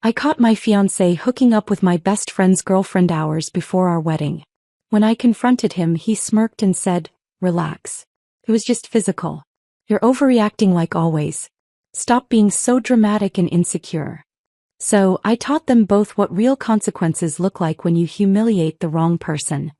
I caught my fiancé hooking up with my best friend's girlfriend hours before our wedding. When I confronted him, he smirked and said, "Relax. It was just physical. You're overreacting like always. Stop being so dramatic and insecure." So, I taught them both what real consequences look like when you humiliate the wrong person.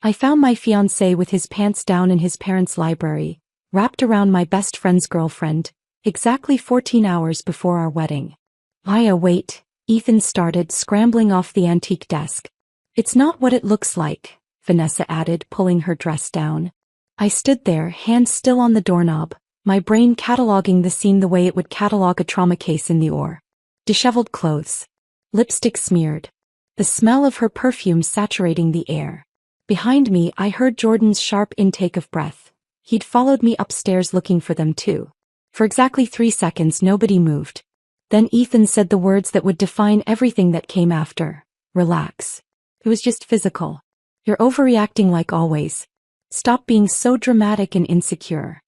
I found my fiancé with his pants down in his parents' library, wrapped around my best friend's girlfriend, exactly 14 hours before our wedding. "Maya, wait," Ethan started, scrambling off the antique desk. "It's not what it looks like," Vanessa added, pulling her dress down. I stood there, hands still on the doorknob, my brain cataloging the scene the way it would catalog a trauma case in the OR. Disheveled clothes. Lipstick smeared. The smell of her perfume saturating the air. Behind me, I heard Jordan's sharp intake of breath. He'd followed me upstairs looking for them too. For exactly 3 seconds nobody moved. Then Ethan said the words that would define everything that came after. "Relax. It was just physical. You're overreacting like always. Stop being so dramatic and insecure.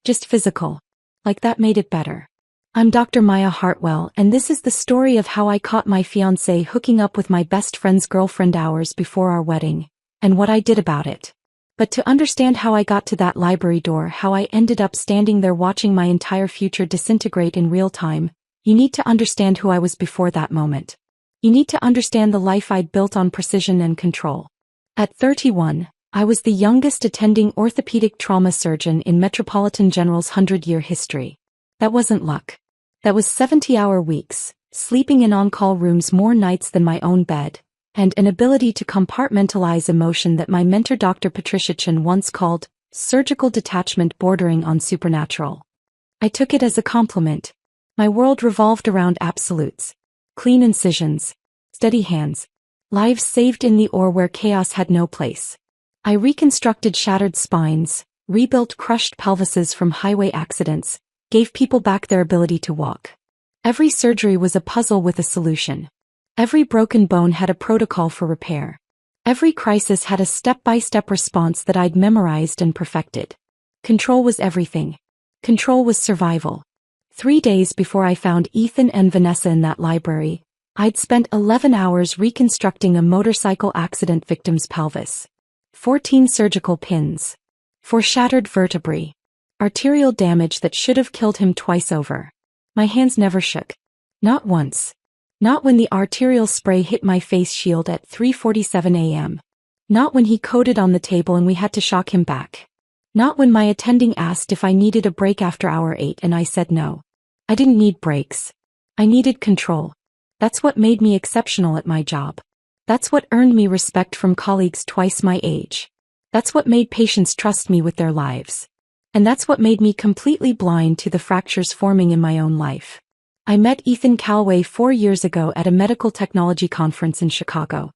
Just physical." Like that made it better. I'm Dr. Maya Hartwell, and this is the story of how I caught my fiancé hooking up with my best friend's girlfriend hours before our wedding, and what I did about it. But to understand how I got to that library door, how I ended up standing there watching my entire future disintegrate in real time, you need to understand who I was before that moment. You need to understand the life I'd built on precision and control. At 31, I was the youngest attending orthopedic trauma surgeon in Metropolitan General's 100-year history. That wasn't luck. That was 70-hour weeks, sleeping in on-call rooms more nights than my own bed, and an ability to compartmentalize emotion that my mentor Dr. Patricia Chen once called surgical detachment bordering on supernatural. I took it as a compliment. My world revolved around absolutes. Clean incisions, steady hands, lives saved in the OR where chaos had no place. I reconstructed shattered spines, rebuilt crushed pelvises from highway accidents, gave people back their ability to walk. Every surgery was a puzzle with a solution. Every broken bone had a protocol for repair. Every crisis had a step-by-step response that I'd memorized and perfected. Control was everything. Control was survival. 3 days before I found Ethan and Vanessa in that library, I'd spent 11 hours reconstructing a motorcycle accident victim's pelvis. 14 surgical pins. 4 shattered vertebrae. Arterial damage that should have killed him twice over. My hands never shook. Not once. Not when the arterial spray hit my face shield at 3:47 a.m. Not when he coded on the table and we had to shock him back. Not when my attending asked if I needed a break after hour 8 and I said no. I didn't need breaks. I needed control. That's what made me exceptional at my job. That's what earned me respect from colleagues twice my age. That's what made patients trust me with their lives. And that's what made me completely blind to the fractures forming in my own life. I met Ethan Callaway 4 years ago at a medical technology conference in Chicago.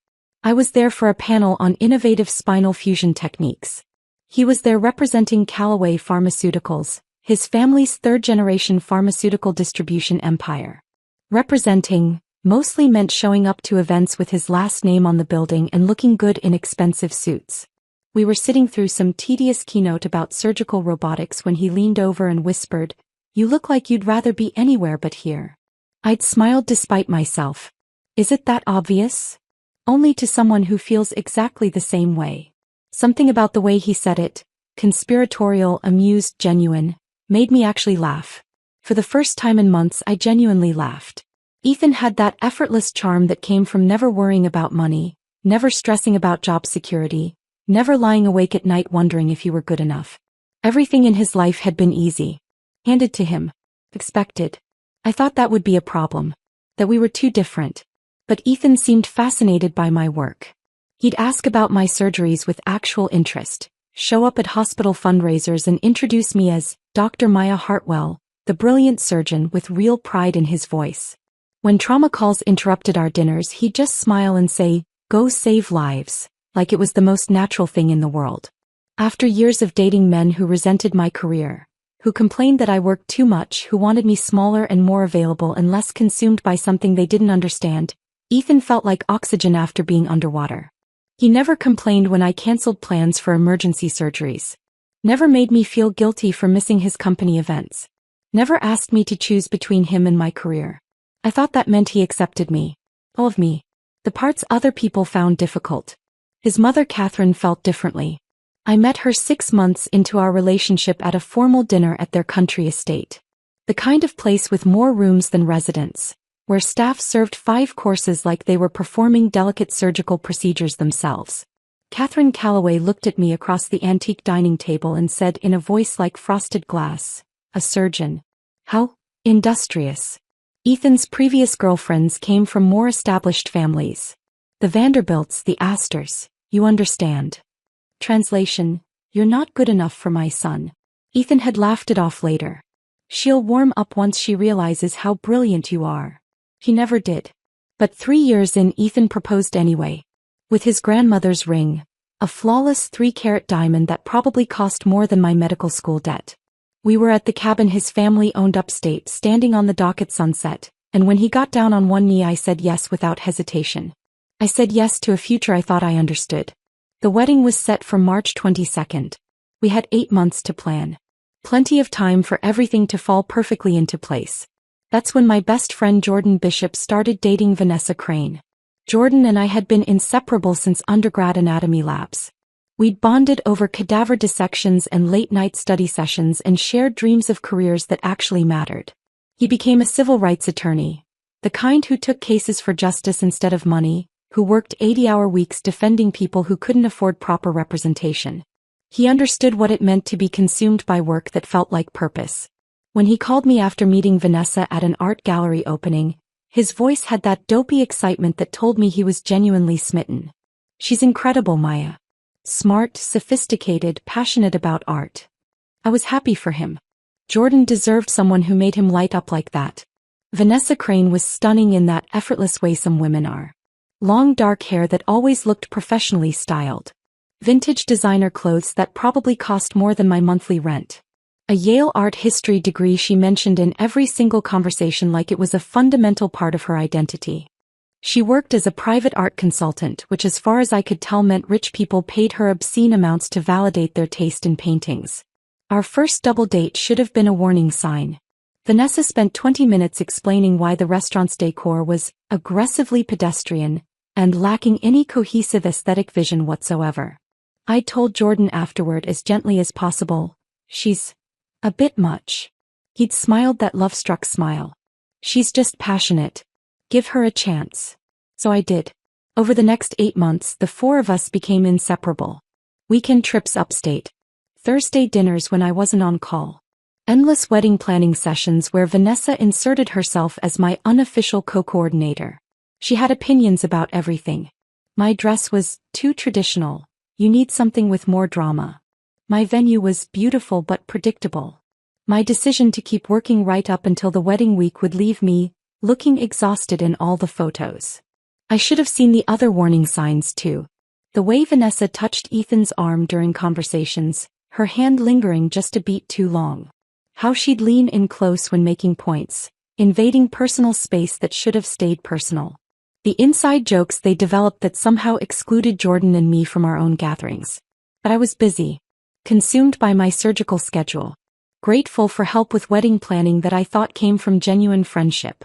I was there for a panel on innovative spinal fusion techniques. He was there representing Callaway Pharmaceuticals, his family's third-generation pharmaceutical distribution empire. Representing mostly meant showing up to events with his last name on the building and looking good in expensive suits. We were sitting through some tedious keynote about surgical robotics when he leaned over and whispered, "You look like you'd rather be anywhere but here." I'd smiled despite myself. Is it that obvious? Only to someone who feels exactly the same way. Something about the way he said it, conspiratorial, amused, genuine, made me actually laugh. For the first time in months I genuinely laughed. Ethan had that effortless charm that came from never worrying about money, never stressing about job security, never lying awake at night wondering if you were good enough. Everything in his life had been easy. Handed to him. Expected. I thought that would be a problem. That we were too different. But Ethan seemed fascinated by my work. He'd ask about my surgeries with actual interest, show up at hospital fundraisers and introduce me as Dr. Maya Hartwell, the brilliant surgeon, with real pride in his voice. When trauma calls interrupted our dinners, he'd just smile and say, "Go save lives," like it was the most natural thing in the world. After years of dating men who resented my career, who complained that I worked too much, who wanted me smaller and more available and less consumed by something they didn't understand, Ethan felt like oxygen after being underwater. He never complained when I canceled plans for emergency surgeries. Never made me feel guilty for missing his company events. Never asked me to choose between him and my career. I thought that meant he accepted me. All of me. The parts other people found difficult. His mother Catherine felt differently. I met her 6 months into our relationship at a formal dinner at their country estate. The kind of place with more rooms than residents, where staff served 5 courses like they were performing delicate surgical procedures themselves. Catherine Calloway looked at me across the antique dining table and said in a voice like frosted glass, "A surgeon. How industrious." Ethan's previous girlfriends came from more established families. The Vanderbilts, the Astors, you understand. Translation: "You're not good enough for my son." Ethan had laughed it off later. "She'll warm up once she realizes how brilliant you are." He never did. But 3 years in, Ethan proposed anyway. With his grandmother's ring, a flawless 3-carat diamond that probably cost more than my medical school debt. We were at the cabin his family owned upstate, standing on the dock at sunset, and when he got down on one knee I said yes without hesitation. I said yes to a future I thought I understood. The wedding was set for March 22nd. We had 8 months to plan. Plenty of time for everything to fall perfectly into place. That's when my best friend Jordan Bishop started dating Vanessa Crane. Jordan and I had been inseparable since undergrad anatomy labs. We'd bonded over cadaver dissections and late-night study sessions and shared dreams of careers that actually mattered. He became a civil rights attorney, the kind who took cases for justice instead of money, who worked 80-hour weeks defending people who couldn't afford proper representation. He understood what it meant to be consumed by work that felt like purpose. When he called me after meeting Vanessa at an art gallery opening, his voice had that dopey excitement that told me he was genuinely smitten. "She's incredible, Maya. Smart, sophisticated, passionate about art." I was happy for him. Jordan deserved someone who made him light up like that. Vanessa Crane was stunning in that effortless way some women are. Long dark hair that always looked professionally styled. Vintage designer clothes that probably cost more than my monthly rent. A Yale art history degree she mentioned in every single conversation like it was a fundamental part of her identity. She worked as a private art consultant, which as far as I could tell meant rich people paid her obscene amounts to validate their taste in paintings. Our first double date should have been a warning sign. Vanessa spent 20 minutes explaining why the restaurant's decor was aggressively pedestrian and lacking any cohesive aesthetic vision whatsoever. I told Jordan afterward as gently as possible, "She's a bit much." He'd smiled that love-struck smile. "She's just passionate. Give her a chance." So I did. Over the next 8 months, the 4 of us became inseparable. Weekend trips upstate. Thursday dinners when I wasn't on call. Endless wedding planning sessions where Vanessa inserted herself as my unofficial co-coordinator. She had opinions about everything. My dress was too traditional. You need something with more drama. My venue was beautiful but predictable. My decision to keep working right up until the wedding week would leave me looking exhausted in all the photos. I should have seen the other warning signs too. The way Vanessa touched Ethan's arm during conversations, her hand lingering just a beat too long. How she'd lean in close when making points, invading personal space that should have stayed personal. The inside jokes they developed that somehow excluded Jordan and me from our own gatherings. But I was busy, consumed by my surgical schedule, grateful for help with wedding planning that I thought came from genuine friendship.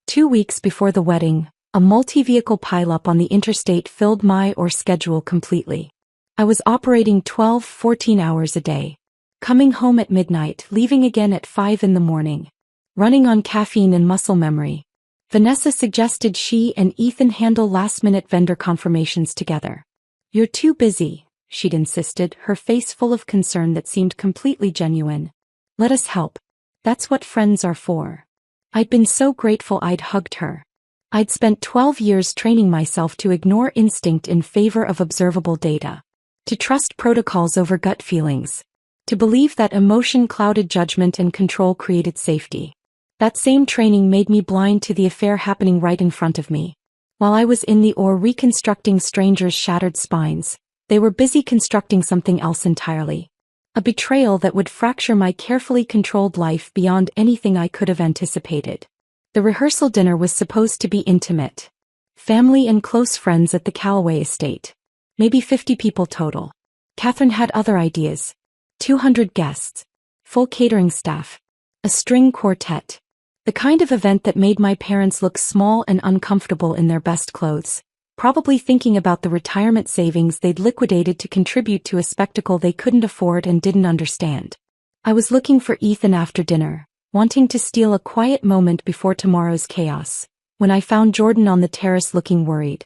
2 weeks before the wedding, a multi-vehicle pileup on the interstate filled my schedule completely. I was operating 12-14 hours a day. Coming home at midnight, leaving again at 5 in the morning. Running on caffeine and muscle memory. Vanessa suggested she and Ethan handle last-minute vendor confirmations together. "You're too busy," she'd insisted, her face full of concern that seemed completely genuine. "Let us help. That's what friends are for." I'd been so grateful I'd hugged her. I'd spent 12 years training myself to ignore instinct in favor of observable data. To trust protocols over gut feelings. To believe that emotion clouded judgment and control created safety. That same training made me blind to the affair happening right in front of me. While I was in the reconstructing strangers' shattered spines, they were busy constructing something else entirely. A betrayal that would fracture my carefully controlled life beyond anything I could have anticipated. The rehearsal dinner was supposed to be intimate. Family and close friends at the Calloway estate. Maybe 50 people total. Catherine had other ideas. 200 guests. Full catering staff. A string quartet. The kind of event that made my parents look small and uncomfortable in their best clothes, probably thinking about the retirement savings they'd liquidated to contribute to a spectacle they couldn't afford and didn't understand. I was looking for Ethan after dinner, wanting to steal a quiet moment before tomorrow's chaos, when I found Jordan on the terrace looking worried.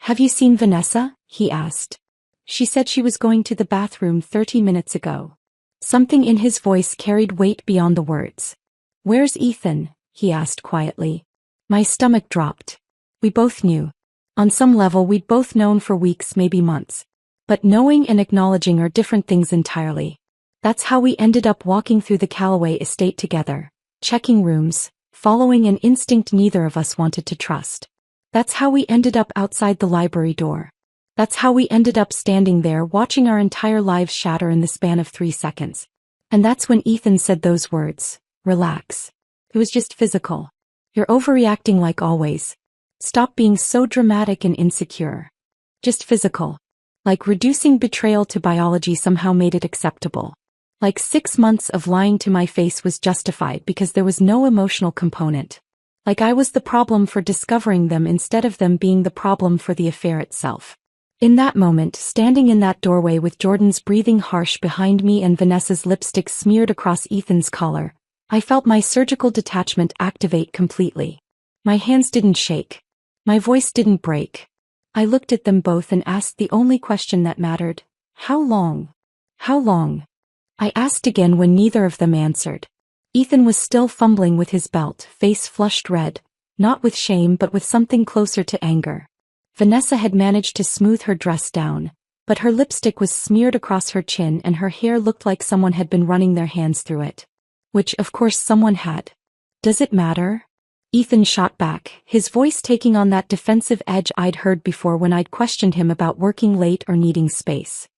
"Have you seen Vanessa?" he asked. "She said she was going to the bathroom 30 minutes ago." Something in his voice carried weight beyond the words. "Where's Ethan?" he asked quietly. My stomach dropped. We both knew. On some level we'd both known for weeks, maybe months. But knowing and acknowledging are different things entirely. That's how we ended up walking through the Callaway estate together, checking rooms, following an instinct neither of us wanted to trust. That's how we ended up outside the library door. That's how we ended up standing there watching our entire lives shatter in the span of 3 seconds. And that's when Ethan said those words, "Relax. It was just physical. You're overreacting like always. Stop being so dramatic and insecure. Just physical." Like reducing betrayal to biology somehow made it acceptable. Like 6 months of lying to my face was justified because there was no emotional component. Like I was the problem for discovering them instead of them being the problem for the affair itself. In that moment, standing in that doorway with Jordan's breathing harsh behind me and Vanessa's lipstick smeared across Ethan's collar, I felt my surgical detachment activate completely. My hands didn't shake. My voice didn't break. I looked at them both and asked the only question that mattered. "How long? How long?" I asked again when neither of them answered. Ethan was still fumbling with his belt, face flushed red, not with shame but with something closer to anger. Vanessa had managed to smooth her dress down, but her lipstick was smeared across her chin and her hair looked like someone had been running their hands through it. Which, of course, someone had. "Does it matter?" Ethan shot back, his voice taking on that defensive edge I'd heard before when I'd questioned him about working late or needing space.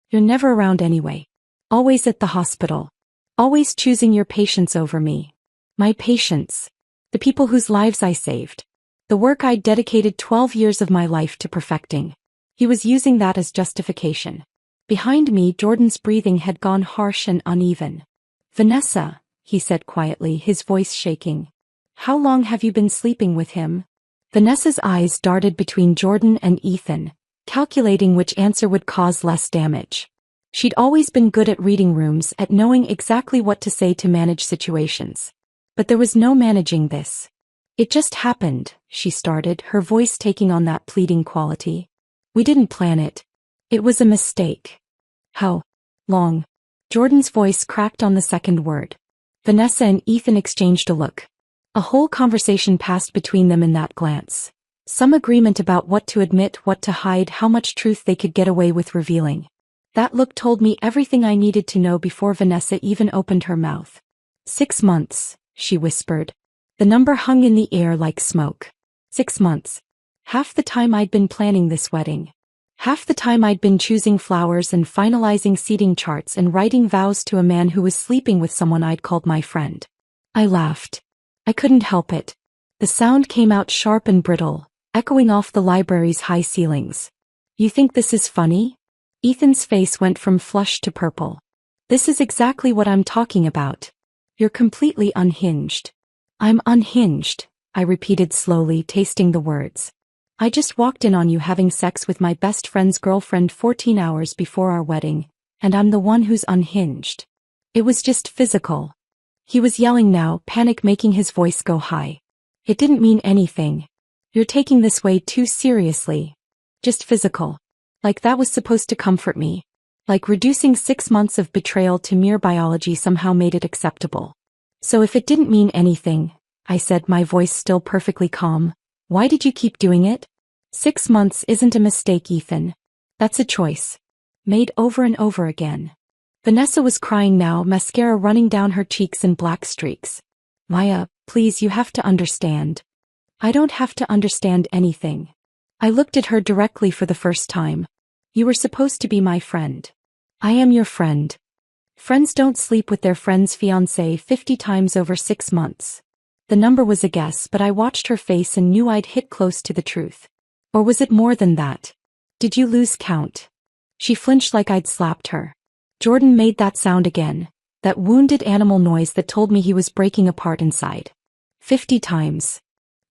"You're never around anyway. Always at the hospital. Always choosing your patients over me. My patients. The people whose lives I saved. The work I'd dedicated 12 years of my life to perfecting." He was using that as justification. Behind me, Jordan's breathing had gone harsh and uneven. "Vanessa," he said quietly, his voice shaking. "How long have you been sleeping with him?" Vanessa's eyes darted between Jordan and Ethan, calculating which answer would cause less damage. She'd always been good at reading rooms, at knowing exactly what to say to manage situations. But there was no managing this. "It just happened," she started, her voice taking on that pleading quality. "We didn't plan it. It was a mistake." "How long?" Jordan's voice cracked on the second word. Vanessa and Ethan exchanged a look. A whole conversation passed between them in that glance. Some agreement about what to admit, what to hide, how much truth they could get away with revealing. That look told me everything I needed to know before Vanessa even opened her mouth. 6 months, she whispered. The number hung in the air like smoke. 6 months. Half the time I'd been planning this wedding. Half the time I'd been choosing flowers and finalizing seating charts and writing vows to a man who was sleeping with someone I'd called my friend. I laughed. I couldn't help it. The sound came out sharp and brittle, echoing off the library's high ceilings. "You think this is funny?" Ethan's face went from flushed to purple. "This is exactly what I'm talking about. You're completely unhinged." "I'm unhinged," I repeated slowly, tasting the words. "I just walked in on you having sex with my best friend's girlfriend 14 hours before our wedding, and I'm the one who's unhinged. It was just physical." He was yelling now, panic making his voice go high. "It didn't mean anything. You're taking this way too seriously. Just physical. Like that was supposed to comfort me. Like reducing 6 months of betrayal to mere biology somehow made it acceptable. So if it didn't mean anything," I said, my voice still perfectly calm, "why did you keep doing it? 6 months isn't a mistake, Ethan. That's a choice. Made over and over again." Vanessa was crying now, mascara running down her cheeks in black streaks. "Maya, please, you have to understand." "I don't have to understand anything." I looked at her directly for the first time. "You were supposed to be my friend. I am your friend. Friends don't sleep with their friend's fiancé 50 times over 6 months. The number was a guess, but I watched her face and knew I'd hit close to the truth. Or was it more than that? Did you lose count?" She flinched like I'd slapped her. Jordan made that sound again, that wounded animal noise that told me he was breaking apart inside. 50 times.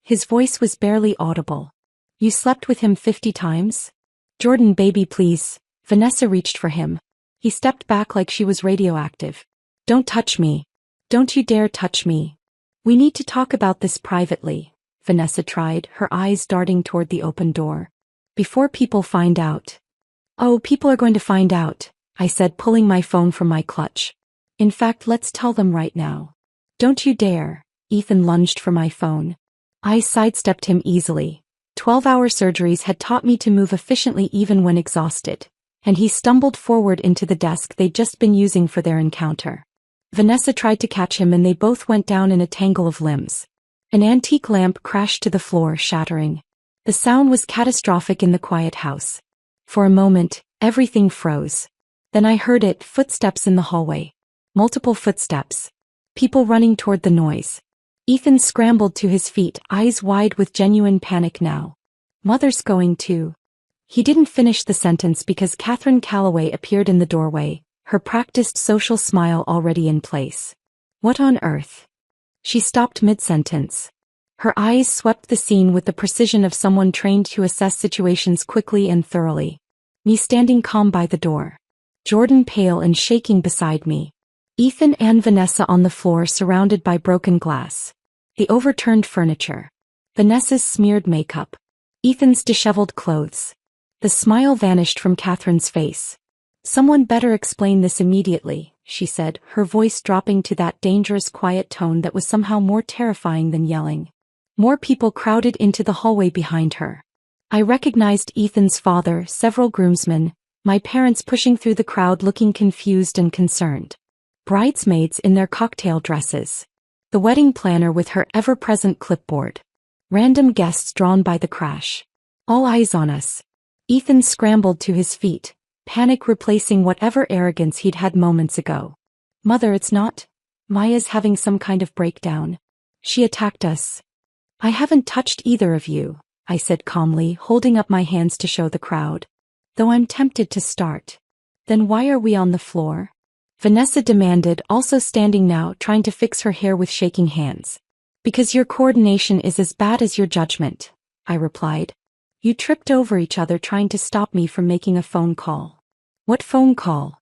His voice was barely audible. You slept with him 50 times? Jordan, baby, please. Vanessa reached for him. He stepped back like she was radioactive. Don't touch me. Don't you dare touch me. We need to talk about this privately, Vanessa tried, her eyes darting toward the open door. Before people find out. Oh, people are going to find out, I said, pulling my phone from my clutch. In fact, let's tell them right now. Don't you dare. Ethan lunged for my phone. I sidestepped him easily. 12-hour surgeries had taught me to move efficiently even when exhausted, and he stumbled forward into the desk they'd just been using for their encounter. Vanessa tried to catch him and they both went down in a tangle of limbs. An antique lamp crashed to the floor, shattering. The sound was catastrophic in the quiet house. For a moment, everything froze. Then I heard it, footsteps in the hallway. Multiple footsteps. People running toward the noise. Ethan scrambled to his feet, eyes wide with genuine panic now. Mother's going to. He didn't finish the sentence because Catherine Calloway appeared in the doorway, her practiced social smile already in place. What on earth? She stopped mid-sentence. Her eyes swept the scene with the precision of someone trained to assess situations quickly and thoroughly. Me standing calm by the door. Jordan pale and shaking beside me. Ethan and Vanessa on the floor surrounded by broken glass. The overturned furniture. Vanessa's smeared makeup. Ethan's disheveled clothes. The smile vanished from Catherine's face. Someone better explain this immediately, she said, her voice dropping to that dangerous quiet tone that was somehow more terrifying than yelling. More people crowded into the hallway behind her. I recognized Ethan's father, several groomsmen, my parents pushing through the crowd looking confused and concerned. Bridesmaids in their cocktail dresses. The wedding planner with her ever-present clipboard. Random guests drawn by the crash. All eyes on us. Ethan scrambled to his feet, panic replacing whatever arrogance he'd had moments ago. Mother, it's not. Maya's having some kind of breakdown. She attacked us. I haven't touched either of you, I said calmly, holding up my hands to show the crowd. Though I'm tempted to start. Then why are we on the floor? Vanessa demanded, also standing now, trying to fix her hair with shaking hands. Because your coordination is as bad as your judgment, I replied. You tripped over each other trying to stop me from making a phone call. What phone call?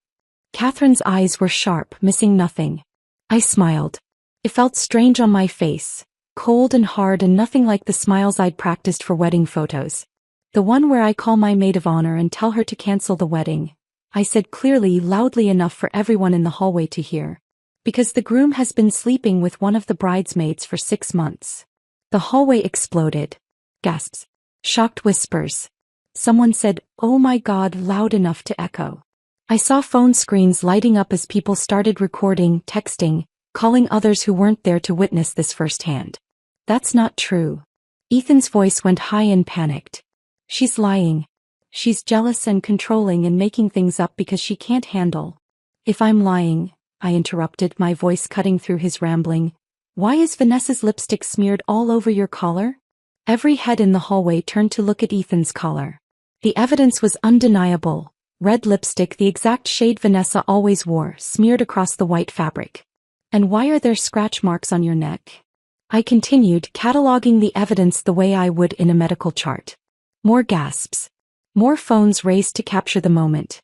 Catherine's eyes were sharp, missing nothing. I smiled. It felt strange on my face, cold and hard and nothing like the smiles I'd practiced for wedding photos. The one where I call my maid of honor and tell her to cancel the wedding. I said clearly, loudly enough for everyone in the hallway to hear. Because the groom has been sleeping with one of the bridesmaids for 6 months. The hallway exploded. Gasps. Shocked whispers. Someone said, "Oh my God," loud enough to echo. I saw phone screens lighting up as people started recording, texting, calling others who weren't there to witness this firsthand. That's not true. Ethan's voice went high and panicked. She's lying. She's jealous and controlling and making things up because she can't handle. If I'm lying, I interrupted, my voice cutting through his rambling. Why is Vanessa's lipstick smeared all over your collar? Every head in the hallway turned to look at Ethan's collar. The evidence was undeniable. Red lipstick, the exact shade Vanessa always wore, smeared across the white fabric. And why are there scratch marks on your neck? I continued, cataloging the evidence the way I would in a medical chart. More gasps. More phones raised to capture the moment.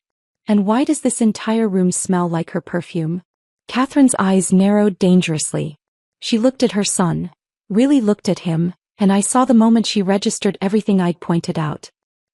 And why does this entire room smell like her perfume? Catherine's eyes narrowed dangerously. She looked at her son, really looked at him, and I saw the moment she registered everything I'd pointed out.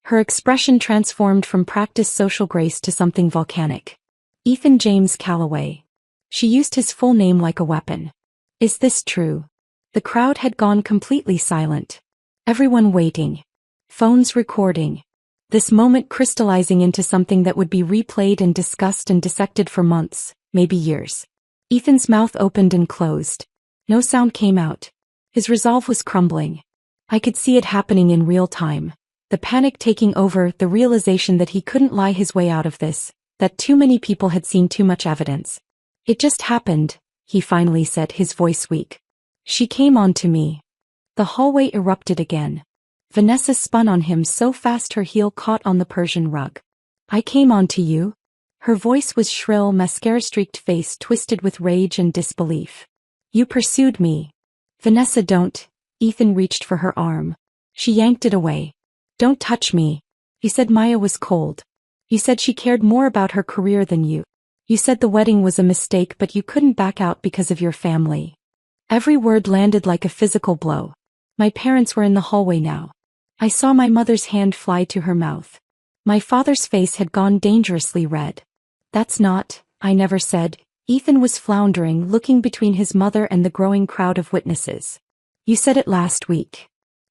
Her expression transformed from practiced social grace to something volcanic. Ethan James Calloway. She used his full name like a weapon. Is this true? The crowd had gone completely silent. Everyone waiting. Phones recording. This moment crystallizing into something that would be replayed and discussed and dissected for months, maybe years. Ethan's mouth opened and closed. No sound came out. His resolve was crumbling. I could see it happening in real time. The panic taking over, the realization that he couldn't lie his way out of this, that too many people had seen too much evidence. It just happened, he finally said, his voice weak. She came on to me. The hallway erupted again. Vanessa spun on him so fast her heel caught on the Persian rug. I came on to you? Her voice was shrill, mascara-streaked face twisted with rage and disbelief. You pursued me. Vanessa, don't. Ethan reached for her arm. She yanked it away. Don't touch me. You said Maya was cold. You said she cared more about her career than you. You said the wedding was a mistake, but you couldn't back out because of your family. Every word landed like a physical blow. My parents were in the hallway now. I saw my mother's hand fly to her mouth. My father's face had gone dangerously red. That's not, I never said. Ethan was floundering, looking between his mother and the growing crowd of witnesses. You said it last week.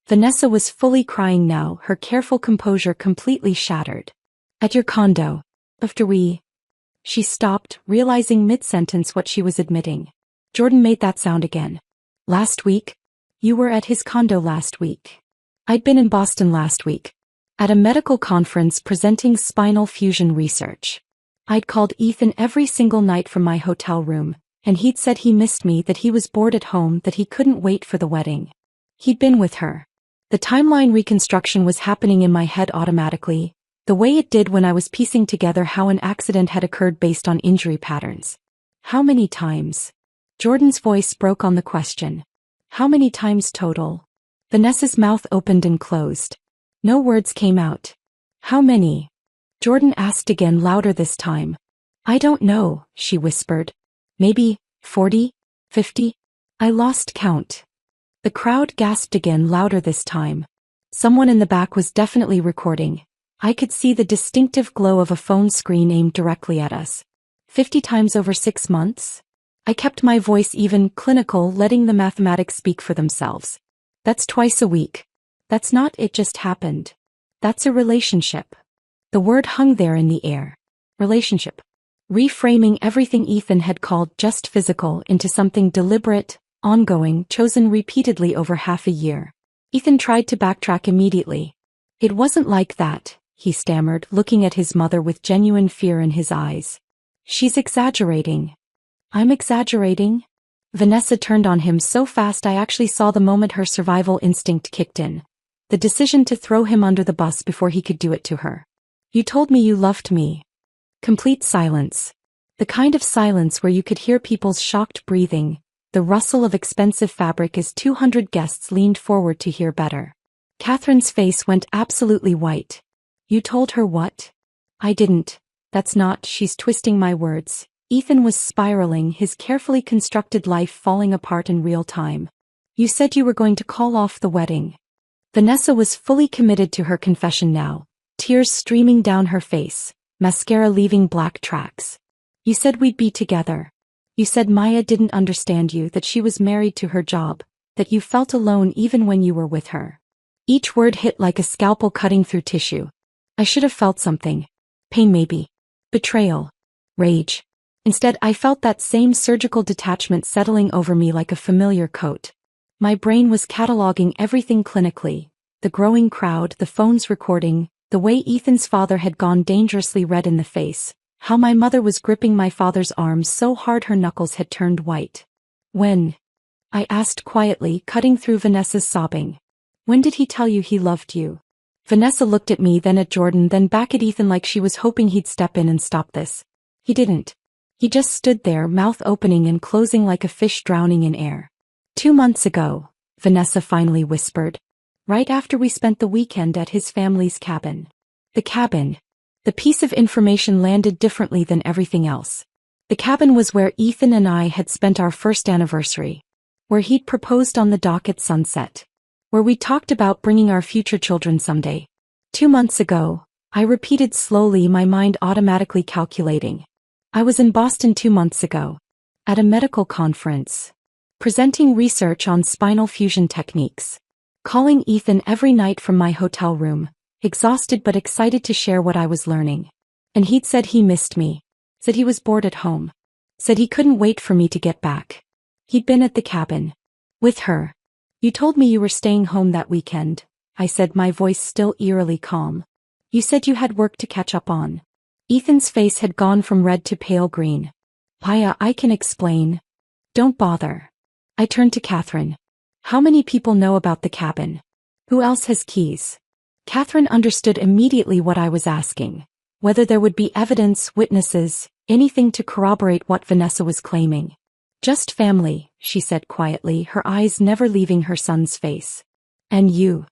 Vanessa was fully crying now, her careful composure completely shattered. At your condo. After we... She stopped, realizing mid-sentence what she was admitting. Jordan made that sound again. Last week? You were at his condo last week. I'd been in Boston last week. At a medical conference presenting spinal fusion research. I'd called Ethan every single night from my hotel room, and he'd said he missed me, that he was bored at home, that he couldn't wait for the wedding. He'd been with her. The timeline reconstruction was happening in my head automatically, the way it did when I was piecing together how an accident had occurred based on injury patterns. How many times? Jordan's voice broke on the question. How many times total? Vanessa's mouth opened and closed. No words came out. How many? Jordan asked again, louder this time. I don't know, she whispered. Maybe 40? 50? I lost count. The crowd gasped again, louder this time. Someone in the back was definitely recording. I could see the distinctive glow of a phone screen aimed directly at us. 50 times over 6 months? I kept my voice even, clinical, letting the mathematics speak for themselves. That's twice a week. That's not it just happened. That's a relationship. The word hung there in the air. Relationship. Reframing everything Ethan had called just physical into something deliberate, ongoing, chosen repeatedly over half a year. Ethan tried to backtrack immediately. It wasn't like that, he stammered, looking at his mother with genuine fear in his eyes. She's exaggerating. I'm exaggerating? Vanessa turned on him so fast I actually saw the moment her survival instinct kicked in. The decision to throw him under the bus before he could do it to her. You told me you loved me. Complete silence. The kind of silence where you could hear people's shocked breathing, the rustle of expensive fabric as 200 guests leaned forward to hear better. Catherine's face went absolutely white. You told her what? I didn't. That's not, she's twisting my words. Ethan was spiraling, his carefully constructed life falling apart in real time. You said you were going to call off the wedding. Vanessa was fully committed to her confession now, tears streaming down her face, mascara leaving black tracks. You said we'd be together. You said Maya didn't understand you, that she was married to her job, that you felt alone even when you were with her. Each word hit like a scalpel cutting through tissue. I should have felt something. Pain maybe. Betrayal. Rage. Instead, I felt that same surgical detachment settling over me like a familiar coat. My brain was cataloging everything clinically. The growing crowd, the phones recording, the way Ethan's father had gone dangerously red in the face, how my mother was gripping my father's arms so hard her knuckles had turned white. When? I asked quietly, cutting through Vanessa's sobbing. When did he tell you he loved you? Vanessa looked at me, then at Jordan, then back at Ethan like she was hoping he'd step in and stop this. He didn't. He just stood there, mouth opening and closing like a fish drowning in air. 2 months ago, Vanessa finally whispered. Right after we spent the weekend at his family's cabin. The cabin. The piece of information landed differently than everything else. The cabin was where Ethan and I had spent our first anniversary. Where he'd proposed on the dock at sunset. Where we talked about bringing our future children someday. 2 months ago, I repeated slowly, my mind automatically calculating. I was in Boston 2 months ago. At a medical conference. Presenting research on spinal fusion techniques. Calling Ethan every night from my hotel room, exhausted but excited to share what I was learning. And he'd said he missed me. Said he was bored at home. Said he couldn't wait for me to get back. He'd been at the cabin. With her. You told me you were staying home that weekend, I said, my voice still eerily calm. You said you had work to catch up on. Ethan's face had gone from red to pale green. Paya, I can explain. Don't bother. I turned to Catherine. How many people know about the cabin? Who else has keys? Catherine understood immediately what I was asking. Whether there would be evidence, witnesses, anything to corroborate what Vanessa was claiming. Just family, she said quietly, her eyes never leaving her son's face. And you.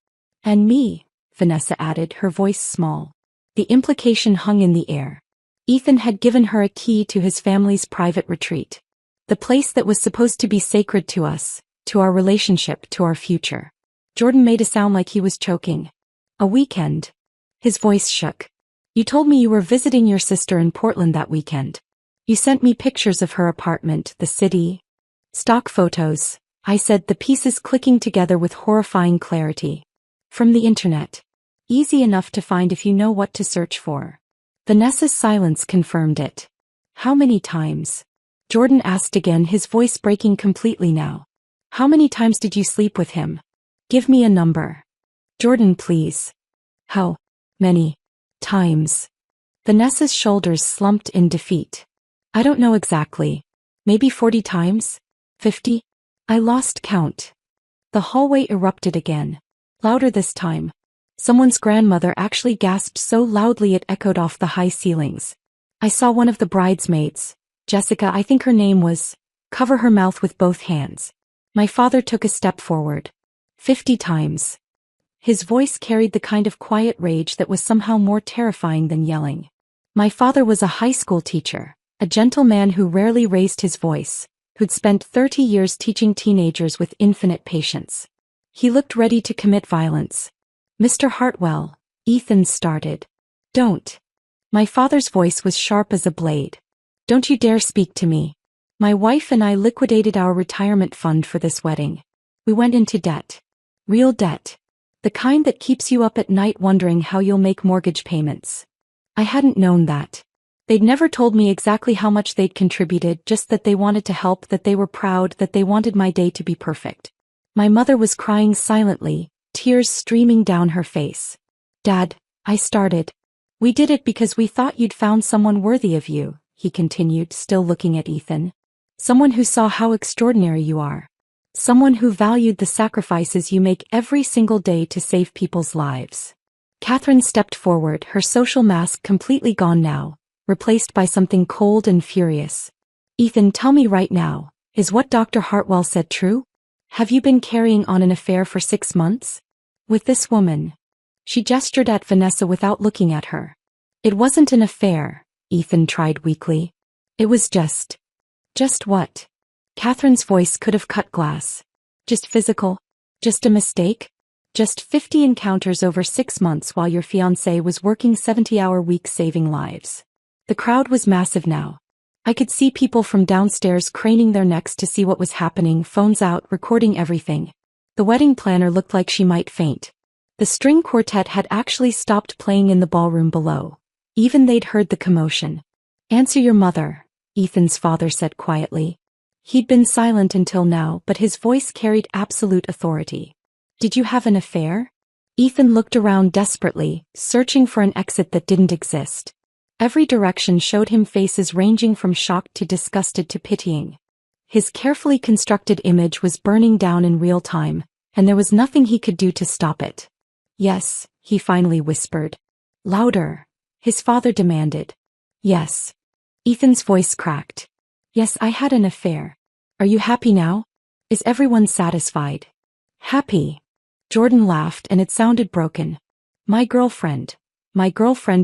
And me, Vanessa added, her voice small. The implication hung in the air. Ethan had given her a key to his family's private retreat. The place that was supposed to be sacred to us, to our relationship, to our future. Jordan made a sound like he was choking. A weekend. His voice shook. You told me you were visiting your sister in Portland that weekend. You sent me pictures of her apartment, the city. Stock photos, I said, the pieces clicking together with horrifying clarity. From the internet. Easy enough to find if you know what to search for. Vanessa's silence confirmed it. How many times? Jordan asked again, his voice breaking completely now. How many times did you sleep with him? Give me a number. Jordan, please. How many times? Vanessa's shoulders slumped in defeat. I don't know exactly. Maybe 40 times? 50? I lost count. The hallway erupted again. Louder this time. Someone's grandmother actually gasped so loudly it echoed off the high ceilings. I saw one of the bridesmaids, Jessica, I think her name was, cover her mouth with both hands. My father took a step forward. 50 times. His voice carried the kind of quiet rage that was somehow more terrifying than yelling. My father was a high school teacher, a gentle man who rarely raised his voice, who'd spent 30 years teaching teenagers with infinite patience. He looked ready to commit violence. Mr. Hartwell, Ethan started. Don't. My father's voice was sharp as a blade. Don't you dare speak to me. My wife and I liquidated our retirement fund for this wedding. We went into debt. Real debt. The kind that keeps you up at night wondering how you'll make mortgage payments. I hadn't known that. They'd never told me exactly how much they'd contributed, just that they wanted to help, that they were proud, that they wanted my day to be perfect. My mother was crying silently, tears streaming down her face. Dad, I started. We did it because we thought you'd found someone worthy of you, he continued, still looking at Ethan. Someone who saw how extraordinary you are. Someone who valued the sacrifices you make every single day to save people's lives. Catherine stepped forward, her social mask completely gone now, replaced by something cold and furious. Ethan, tell me right now, is what Dr. Hartwell said true? Have you been carrying on an affair for 6 months? With this woman? She gestured at Vanessa without looking at her. It wasn't an affair, Ethan tried weakly. It was just what? Catherine's voice could have cut glass. Just physical? Just a mistake? Just 50 encounters over 6 months while your fiancé was working 70-hour weeks saving lives. The crowd was massive now. I could see people from downstairs craning their necks to see what was happening, phones out, recording everything. The wedding planner looked like she might faint. The string quartet had actually stopped playing in the ballroom below. Even they'd heard the commotion. Answer your mother, Ethan's father said quietly. He'd been silent until now, but his voice carried absolute authority. Did you have an affair? Ethan looked around desperately, searching for an exit that didn't exist. Every direction showed him faces ranging from shocked to disgusted to pitying. His carefully constructed image was burning down in real time, and there was nothing he could do to stop it. Yes, he finally whispered. Louder, his father demanded. Yes. Ethan's voice cracked. Yes, I had an affair. Are you happy now? Is everyone satisfied? Happy. Jordan laughed, and it sounded broken. My girlfriend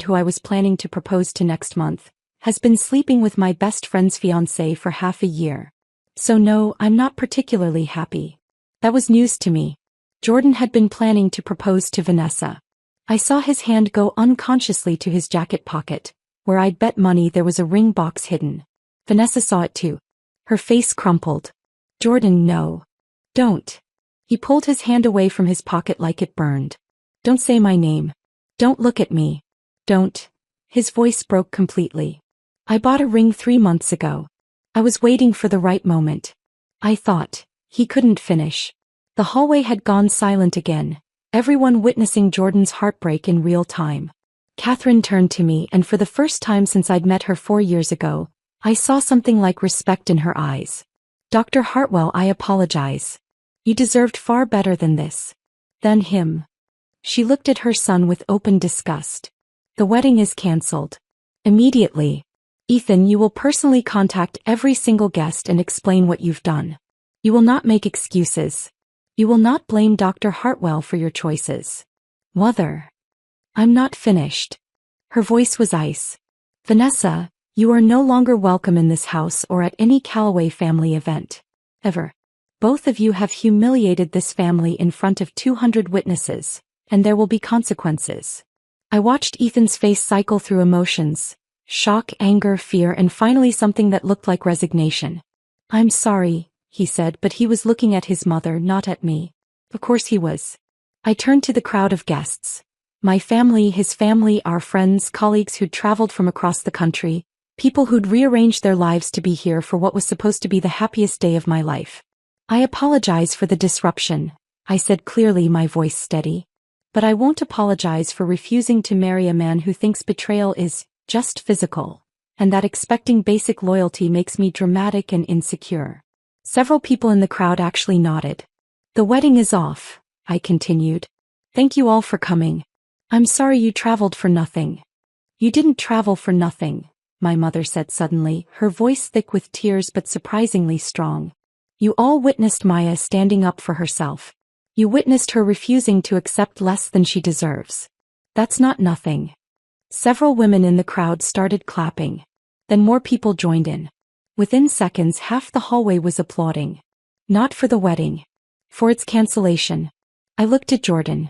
who I was planning to propose to next month, has been sleeping with my best friend's fiancé for half a year. So no, I'm not particularly happy. That was news to me. Jordan had been planning to propose to Vanessa. I saw his hand go unconsciously to his jacket pocket, where I'd bet money there was a ring box hidden. Vanessa saw it too. Her face crumpled. Jordan, no. Don't. He pulled his hand away from his pocket like it burned. Don't say my name. Don't look at me. Don't. His voice broke completely. I bought a ring 3 months ago. I was waiting for the right moment. I thought. He couldn't finish. The hallway had gone silent again, everyone witnessing Jordan's heartbreak in real time. Catherine turned to me, and for the first time since I'd met her 4 years ago, I saw something like respect in her eyes. Dr. Hartwell, I apologize. You deserved far better than this. Than him. She looked at her son with open disgust. The wedding is cancelled. Immediately. Ethan, you will personally contact every single guest and explain what you've done. You will not make excuses. You will not blame Dr. Hartwell for your choices. Mother. I'm not finished. Her voice was ice. Vanessa, you are no longer welcome in this house or at any Calloway family event. Ever. Both of you have humiliated this family in front of 200 witnesses, and there will be consequences. I watched Ethan's face cycle through emotions. Shock, anger, fear, and finally something that looked like resignation. I'm sorry, he said, but he was looking at his mother, not at me. Of course he was. I turned to the crowd of guests. My family, his family, our friends, colleagues who'd traveled from across the country, people who'd rearranged their lives to be here for what was supposed to be the happiest day of my life. I apologize for the disruption, I said clearly, my voice steady. But I won't apologize for refusing to marry a man who thinks betrayal is just physical, and that expecting basic loyalty makes me dramatic and insecure. Several people in the crowd actually nodded. The wedding is off, I continued. Thank you all for coming. I'm sorry you traveled for nothing. You didn't travel for nothing, my mother said suddenly, her voice thick with tears but surprisingly strong. You all witnessed Maya standing up for herself. You witnessed her refusing to accept less than she deserves. That's not nothing. Several women in the crowd started clapping. Then more people joined in. Within seconds, half the hallway was applauding. Not for the wedding. For its cancellation. I looked at Jordan.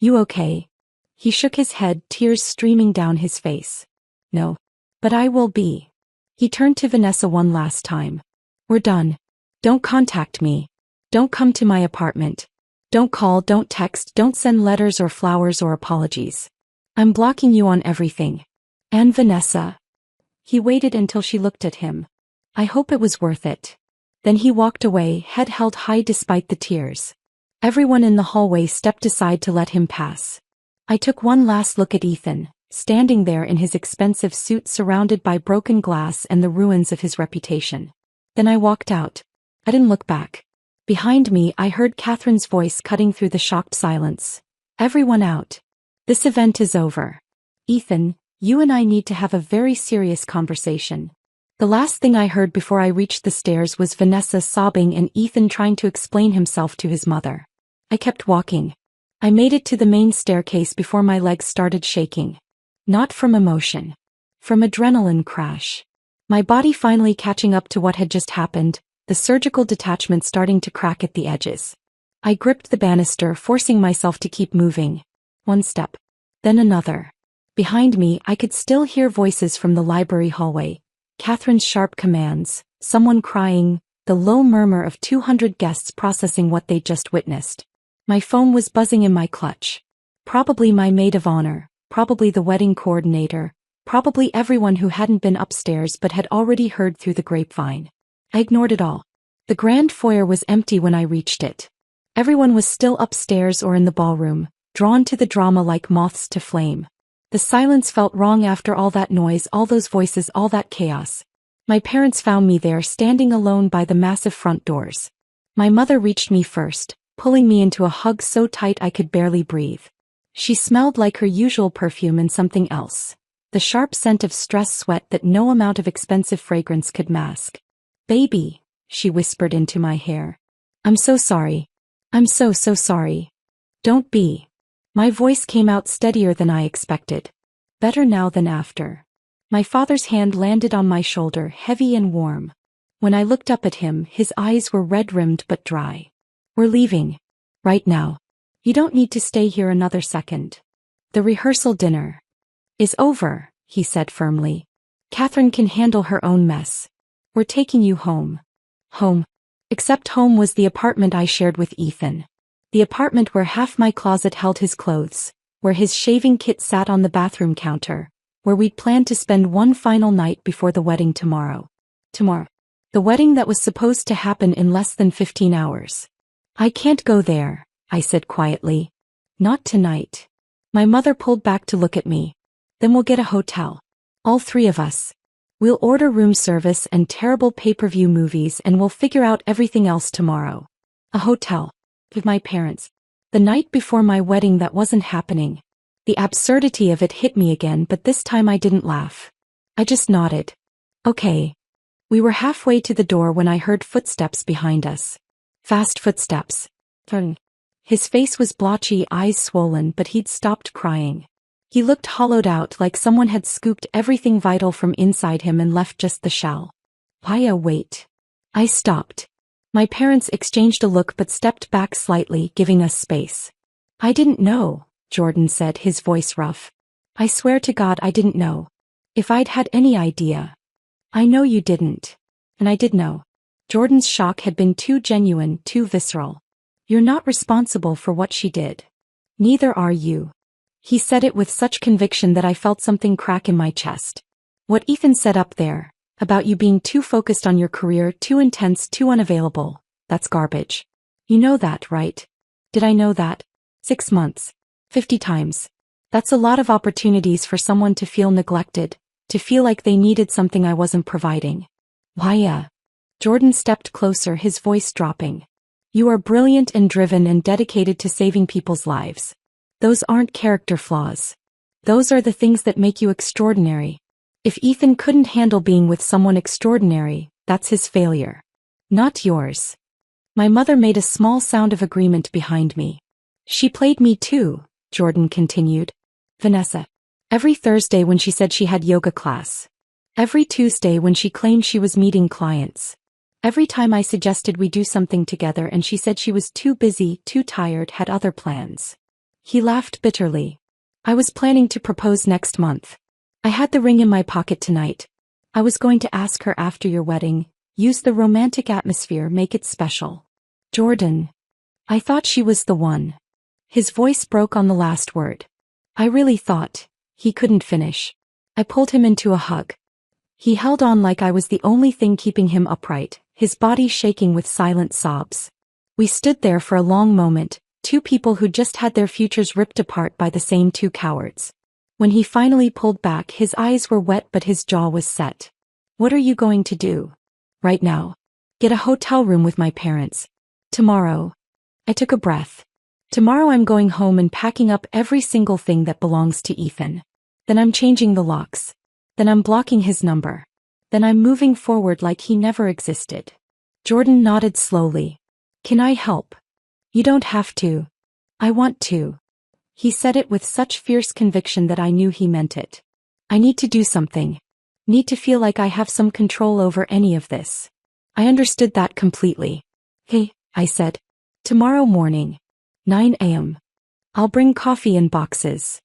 You okay? He shook his head, tears streaming down his face. No. But I will be. He turned to Vanessa one last time. We're done. Don't contact me. Don't come to my apartment. Don't call, don't text, don't send letters or flowers or apologies. I'm blocking you on everything. And Vanessa. He waited until she looked at him. I hope it was worth it. Then he walked away, head held high despite the tears. Everyone in the hallway stepped aside to let him pass. I took one last look at Ethan, standing there in his expensive suit surrounded by broken glass and the ruins of his reputation. Then I walked out. I didn't look back. Behind me, I heard Catherine's voice cutting through the shocked silence. Everyone out. This event is over. Ethan, you and I need to have a very serious conversation. The last thing I heard before I reached the stairs was Vanessa sobbing and Ethan trying to explain himself to his mother. I kept walking. I made it to the main staircase before my legs started shaking. Not from emotion. From adrenaline crash. My body finally catching up to what had just happened, the surgical detachment starting to crack at the edges. I gripped the banister, forcing myself to keep moving. One step. Then another. Behind me, I could still hear voices from the library hallway. Catherine's sharp commands, someone crying, the low murmur of 200 guests processing what they'd just witnessed. My phone was buzzing in my clutch. Probably my maid of honor, probably the wedding coordinator, probably everyone who hadn't been upstairs but had already heard through the grapevine. I ignored it all. The grand foyer was empty when I reached it. Everyone was still upstairs or in the ballroom, drawn to the drama like moths to flame. The silence felt wrong after all that noise, all those voices, all that chaos. My parents found me there, standing alone by the massive front doors. My mother reached me first, pulling me into a hug so tight I could barely breathe. She smelled like her usual perfume and something else. The sharp scent of stress sweat that no amount of expensive fragrance could mask. Baby, she whispered into my hair. I'm so sorry. I'm so sorry. Don't be. My voice came out steadier than I expected. Better now than after. My father's hand landed on my shoulder, heavy and warm. When I looked up at him, his eyes were red-rimmed but dry. We're leaving. Right now. You don't need to stay here another second. The rehearsal dinner is over, he said firmly. Catherine can handle her own mess. We're taking you home. Home. Except home was the apartment I shared with Ethan. The apartment where half my closet held his clothes, where his shaving kit sat on the bathroom counter, where we'd planned to spend one final night before the wedding tomorrow. Tomorrow. The wedding that was supposed to happen in less than 15 hours. I can't go there, I said quietly. Not tonight. My mother pulled back to look at me. Then we'll get a hotel. All three of us. We'll order room service and terrible pay-per-view movies and we'll figure out everything else tomorrow. A hotel. With my parents. The night before my wedding that wasn't happening. The absurdity of it hit me again, but this time I didn't laugh. I just nodded. Okay. We were halfway to the door when I heard footsteps behind us. Fast footsteps. His face was blotchy, eyes swollen, but he'd stopped crying. He looked hollowed out, like someone had scooped everything vital from inside him and left just the shell. Paya, wait. I stopped. My parents exchanged a look but stepped back slightly, giving us space. I didn't know, Jordan said, his voice rough. I swear to God I didn't know. If I'd had any idea. I know you didn't. And I did know. Jordan's shock had been too genuine, too visceral. You're not responsible for what she did. Neither are you. He said it with such conviction that I felt something crack in my chest. What Ethan said up there, about you being too focused on your career, too intense, too unavailable, that's garbage. You know that, right? Did I know that? 6 months. 50 times. That's a lot of opportunities for someone to feel neglected, to feel like they needed something I wasn't providing. Why? Jordan stepped closer, his voice dropping. You are brilliant and driven and dedicated to saving people's lives. Those aren't character flaws. Those are the things that make you extraordinary. If Ethan couldn't handle being with someone extraordinary, that's his failure. Not yours. My mother made a small sound of agreement behind me. She played me too, Jordan continued. Vanessa. Every Thursday when she said she had yoga class. Every Tuesday when she claimed she was meeting clients. Every time I suggested we do something together and she said she was too busy, too tired, had other plans. He laughed bitterly. I was planning to propose next month. I had the ring in my pocket tonight. I was going to ask her after your wedding, use the romantic atmosphere, make it special. Jordan. I thought she was the one. His voice broke on the last word. I really thought. He couldn't finish. I pulled him into a hug. He held on like I was the only thing keeping him upright, his body shaking with silent sobs. We stood there for a long moment, two people who just had their futures ripped apart by the same two cowards. When he finally pulled back, his eyes were wet but his jaw was set. What are you going to do? Right now. Get a hotel room with my parents. Tomorrow. I took a breath. Tomorrow I'm going home and packing up every single thing that belongs to Ethan. Then I'm changing the locks. Then I'm blocking his number. Then I'm moving forward like he never existed. Jordan nodded slowly. Can I help? You don't have to. I want to. He said it with such fierce conviction that I knew he meant it. I need to do something. Need to feel like I have some control over any of this. I understood that completely. Hey, I said. Tomorrow morning. 9 a.m. I'll bring coffee in boxes.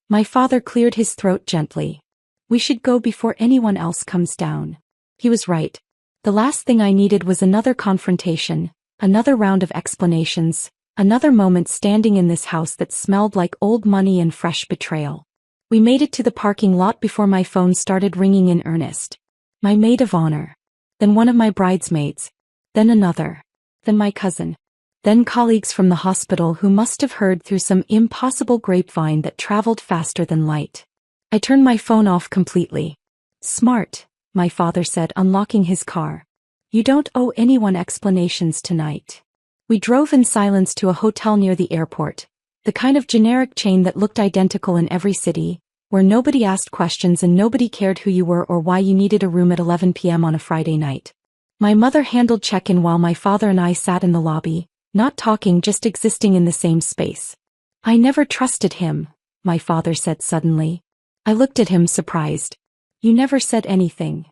My father cleared his throat gently. We should go before anyone else comes down. He was right. The last thing I needed was another confrontation, another round of explanations, another moment standing in this house that smelled like old money and fresh betrayal. We made it to the parking lot before my phone started ringing in earnest. My maid of honor. Then one of my bridesmaids. Then another. Then my cousin. Then colleagues from the hospital who must have heard through some impossible grapevine that traveled faster than light. I turned my phone off completely. Smart, my father said, unlocking his car. You don't owe anyone explanations tonight. We drove in silence to a hotel near the airport, the kind of generic chain that looked identical in every city, where nobody asked questions and nobody cared who you were or why you needed a room at 11 p.m. on a Friday night. My mother handled check-in while my father and I sat in the lobby, not talking, just existing in the same space. I never trusted him, my father said suddenly. I looked at him surprised. You never said anything.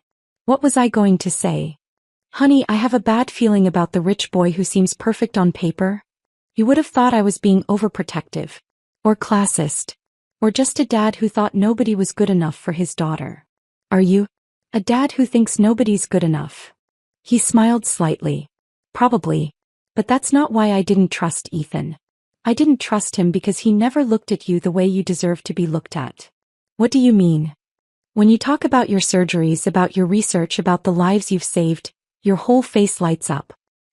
What was I going to say? Honey, I have a bad feeling about the rich boy who seems perfect on paper. You would have thought I was being overprotective. Or classist. Or just a dad who thought nobody was good enough for his daughter. Are you? A dad who thinks nobody's good enough. He smiled slightly. Probably. But that's not why I didn't trust Ethan. I didn't trust him because he never looked at you the way you deserve to be looked at. What do you mean? When you talk about your surgeries, about your research, about the lives you've saved, your whole face lights up.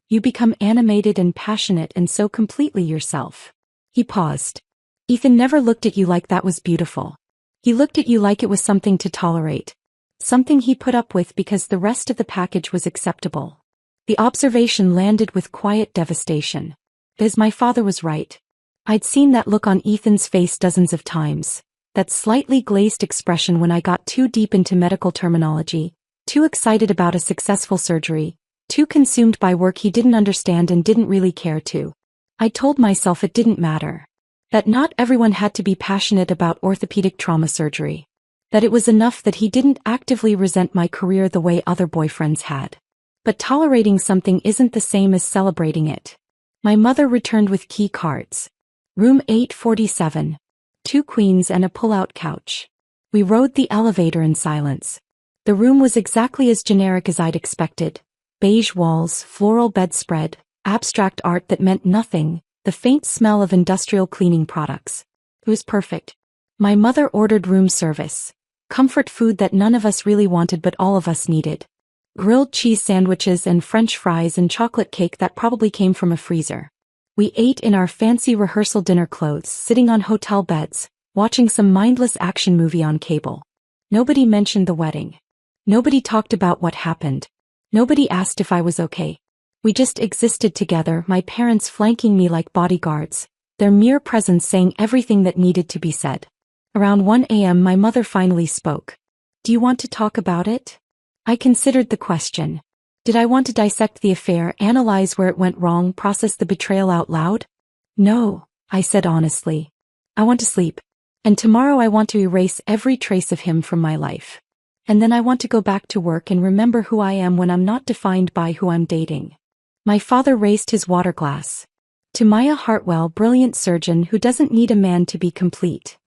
You become animated and passionate and so completely yourself. He paused. Ethan never looked at you like that was beautiful. He looked at you like it was something to tolerate. Something he put up with because the rest of the package was acceptable. The observation landed with quiet devastation. Because my father was right. I'd seen that look on Ethan's face dozens of times. That slightly glazed expression when I got too deep into medical terminology, too excited about a successful surgery, too consumed by work he didn't understand and didn't really care to. I told myself it didn't matter. That not everyone had to be passionate about orthopedic trauma surgery. That it was enough that he didn't actively resent my career the way other boyfriends had. But tolerating something isn't the same as celebrating it. My mother returned with key cards. Room 847. 2 queens and a pull-out couch. We rode the elevator in silence. The room was exactly as generic as I'd expected. Beige walls, floral bedspread, abstract art that meant nothing, the faint smell of industrial cleaning products. It was perfect. My mother ordered room service. Comfort food that none of us really wanted but all of us needed. Grilled cheese sandwiches and French fries and chocolate cake that probably came from a freezer. We ate in our fancy rehearsal dinner clothes, sitting on hotel beds, watching some mindless action movie on cable. Nobody mentioned the wedding. Nobody talked about what happened. Nobody asked if I was okay. We just existed together, my parents flanking me like bodyguards, their mere presence saying everything that needed to be said. Around 1 a.m. my mother finally spoke. Do you want to talk about it? I considered the question. Did I want to dissect the affair, analyze where it went wrong, process the betrayal out loud? No, I said honestly. I want to sleep. And tomorrow I want to erase every trace of him from my life. And then I want to go back to work and remember who I am when I'm not defined by who I'm dating. My father raised his water glass. To Maya Hartwell, brilliant surgeon who doesn't need a man to be complete.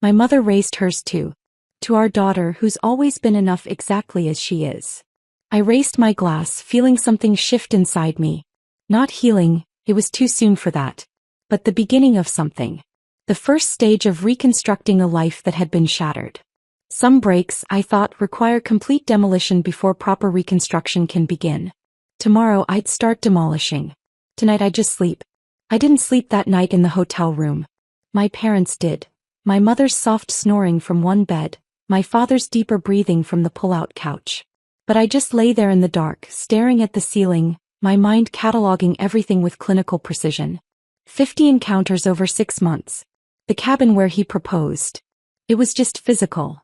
My mother raised hers too. To our daughter who's always been enough exactly as she is. I raised my glass, feeling something shift inside me. Not healing, it was too soon for that. But the beginning of something. The first stage of reconstructing a life that had been shattered. Some breaks, I thought, require complete demolition before proper reconstruction can begin. Tomorrow I'd start demolishing. Tonight I'd just sleep. I didn't sleep that night in the hotel room. My parents did. My mother's soft snoring from one bed, my father's deeper breathing from the pull-out couch. But I just lay there in the dark, staring at the ceiling, my mind cataloging everything with clinical precision. 50 encounters over 6 months. The cabin where he proposed. It was just physical.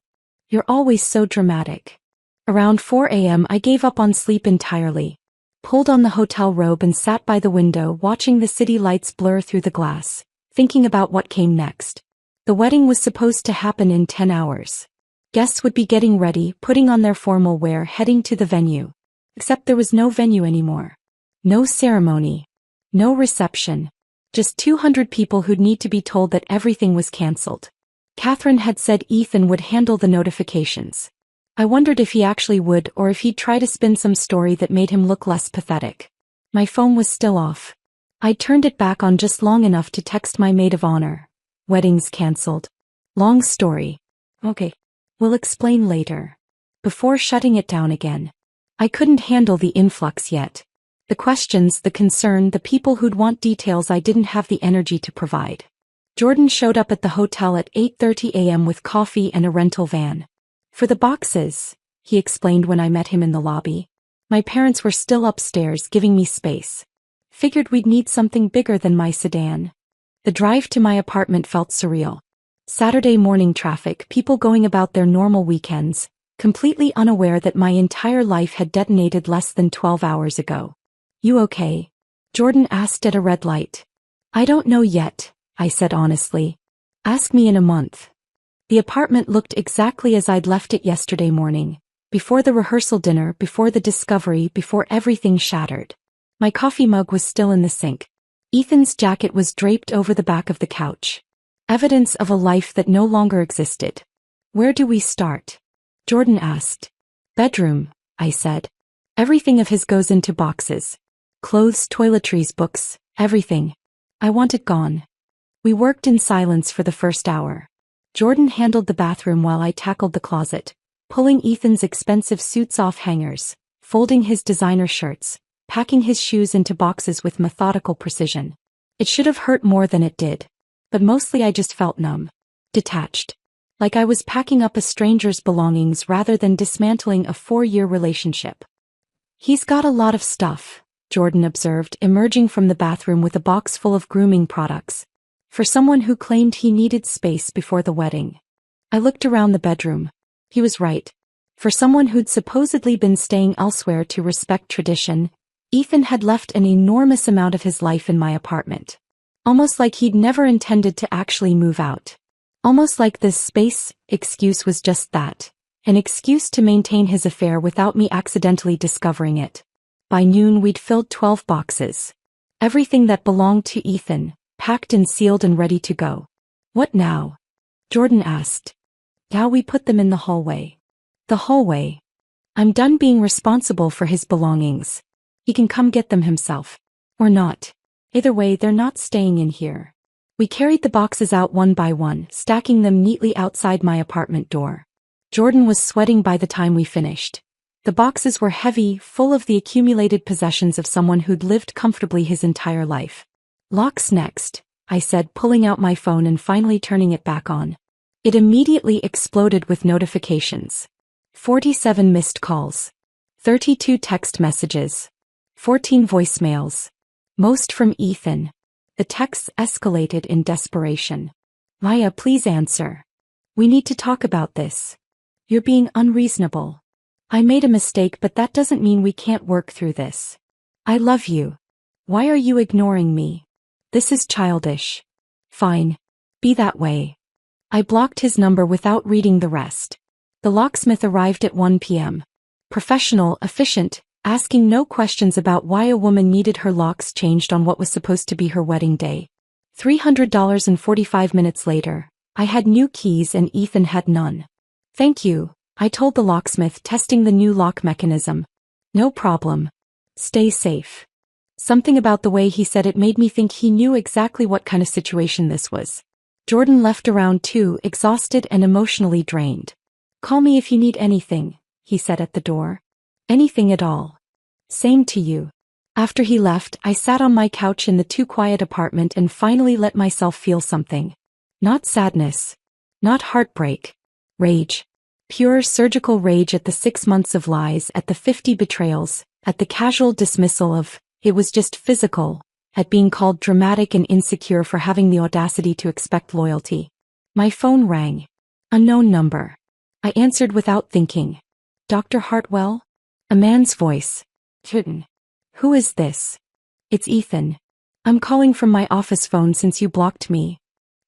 You're always so dramatic. Around 4 a.m. I gave up on sleep entirely. Pulled on the hotel robe and sat by the window watching the city lights blur through the glass, thinking about what came next. The wedding was supposed to happen in 10 hours. Guests would be getting ready, putting on their formal wear, heading to the venue. Except there was no venue anymore. No ceremony. No reception. Just 200 people who'd need to be told that everything was cancelled. Catherine had said Ethan would handle the notifications. I wondered if he actually would or if he'd try to spin some story that made him look less pathetic. My phone was still off. I turned it back on just long enough to text my maid of honor. Weddings cancelled. Long story. Okay. We'll explain later. Before shutting it down again. I couldn't handle the influx yet. The questions, the concern, the people who'd want details I didn't have the energy to provide. Jordan showed up at the hotel at 8:30 a.m. with coffee and a rental van. For the boxes, he explained when I met him in the lobby. My parents were still upstairs giving me space. Figured we'd need something bigger than my sedan. The drive to my apartment felt surreal. Saturday morning traffic, people going about their normal weekends, completely unaware that my entire life had detonated less than 12 hours ago. You okay? Jordan asked at a red light. I don't know yet, I said honestly. Ask me in a month. The apartment looked exactly as I'd left it yesterday morning, before the rehearsal dinner, before the discovery, before everything shattered. My coffee mug was still in the sink. Ethan's jacket was draped over the back of the couch. Evidence of a life that no longer existed. Where do we start? Jordan asked. Bedroom, I said. Everything of his goes into boxes. Clothes, toiletries, books, everything. I want it gone. We worked in silence for the first hour. Jordan handled the bathroom while I tackled the closet, pulling Ethan's expensive suits off hangers, folding his designer shirts, packing his shoes into boxes with methodical precision. It should have hurt more than it did. But mostly I just felt numb. Detached. Like I was packing up a stranger's belongings rather than dismantling a 4-year relationship. He's got a lot of stuff, Jordan observed, emerging from the bathroom with a box full of grooming products. For someone who claimed he needed space before the wedding. I looked around the bedroom. He was right. For someone who'd supposedly been staying elsewhere to respect tradition, Ethan had left an enormous amount of his life in my apartment. Almost like he'd never intended to actually move out. Almost like this space excuse was just that. An excuse to maintain his affair without me accidentally discovering it. By noon we'd filled 12 boxes. Everything that belonged to Ethan, packed and sealed and ready to go. What now? Jordan asked. Now we put them in the hallway. The hallway. I'm done being responsible for his belongings. He can come get them himself. Or not. Either way, they're not staying in here. We carried the boxes out one by one, stacking them neatly outside my apartment door. Jordan was sweating by the time we finished. The boxes were heavy, full of the accumulated possessions of someone who'd lived comfortably his entire life. Locks next, I said, pulling out my phone and finally turning it back on. It immediately exploded with notifications. 47 missed calls. 32 text messages. 14 voicemails. Most from Ethan. The texts escalated in desperation. Maya, please answer. We need to talk about this. You're being unreasonable. I made a mistake, but that doesn't mean we can't work through this. I love you. Why are you ignoring me? This is childish. Fine. Be that way. I blocked his number without reading the rest. The locksmith arrived at 1 p.m. Professional, efficient, asking no questions about why a woman needed her locks changed on what was supposed to be her wedding day. $300 and 45 minutes later, I had new keys and Ethan had none. Thank you, I told the locksmith, testing the new lock mechanism. No problem. Stay safe. Something about the way he said it made me think he knew exactly what kind of situation this was. Jordan left around 2, exhausted and emotionally drained. Call me if you need anything, he said at the door. Anything at all. Same to you. After he left, I sat on my couch in the too quiet apartment and finally let myself feel something. Not sadness. Not heartbreak. Rage. Pure surgical rage at the 6 months of lies, at the 50 betrayals, at the casual dismissal of, it was just physical, at being called dramatic and insecure for having the audacity to expect loyalty. My phone rang. Unknown number. I answered without thinking. Dr. Hartwell? A man's voice. Who is this? It's Ethan. I'm calling from my office phone since you blocked me.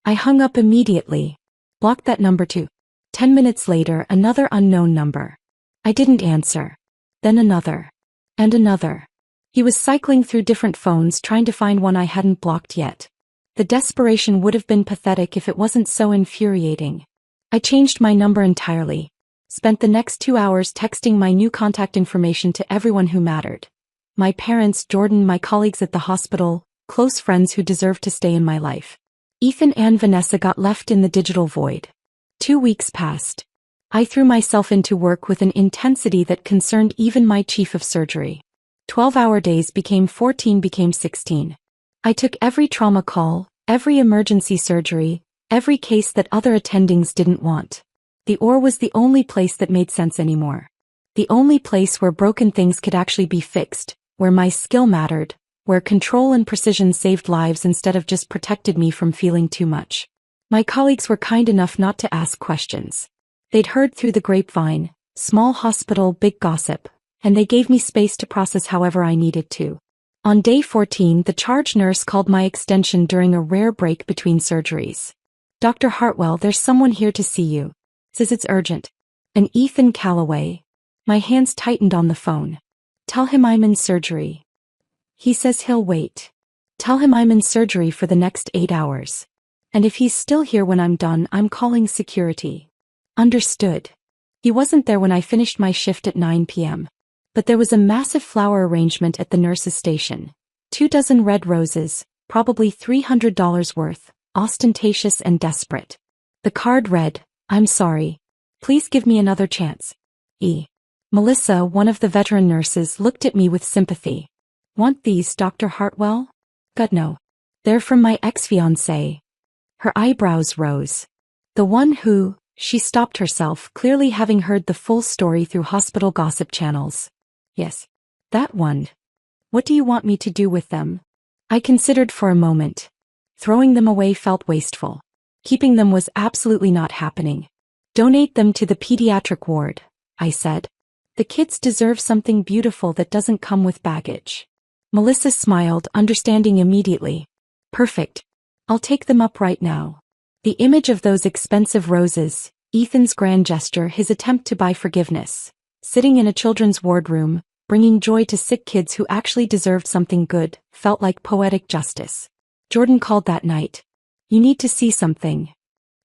I hung up immediately. Blocked that number too. 10 minutes later, another unknown number. I didn't answer. Then another. And another. He was cycling through different phones trying to find one I hadn't blocked yet. The desperation would have been pathetic if it wasn't so infuriating. I changed my number entirely. Spent the next 2 hours texting my new contact information to everyone who mattered. My parents, Jordan, my colleagues at the hospital, close friends who deserved to stay in my life. Ethan and Vanessa got left in the digital void. 2 weeks passed. I threw myself into work with an intensity that concerned even my chief of surgery. 12-hour days became 14, became 16. I took every trauma call, every emergency surgery, every case that other attendings didn't want. The OR was the only place that made sense anymore. The only place where broken things could actually be fixed, where my skill mattered, where control and precision saved lives instead of just protected me from feeling too much. My colleagues were kind enough not to ask questions. They'd heard through the grapevine, small hospital, big gossip, and they gave me space to process however I needed to. On day 14, the charge nurse called my extension during a rare break between surgeries. Dr. Hartwell, there's someone here to see you. Says it's urgent. An Ethan Calloway. My hands tightened on the phone. Tell him I'm in surgery. He says he'll wait. Tell him I'm in surgery for the next 8 hours. And if he's still here when I'm done, I'm calling security. Understood. He wasn't there when I finished my shift at 9 p.m. But there was a massive flower arrangement at the nurse's station. 24 red roses, probably $300 worth, ostentatious and desperate. The card read, I'm sorry. Please give me another chance. E. Melissa, one of the veteran nurses, looked at me with sympathy. Want these, Dr. Hartwell? God no. They're from my ex-fiancé. Her eyebrows rose. The one who, she stopped herself, clearly having heard the full story through hospital gossip channels. Yes. That one. What do you want me to do with them? I considered for a moment. Throwing them away felt wasteful. Keeping them was absolutely not happening. Donate them to the pediatric ward. I said. The kids deserve something beautiful that doesn't come with baggage. Melissa smiled, understanding immediately. Perfect. I'll take them up right now. The image of those expensive roses, Ethan's grand gesture, his attempt to buy forgiveness, sitting in a children's wardroom, bringing joy to sick kids who actually deserved something good, felt like poetic justice. Jordan called that night. You need to see something.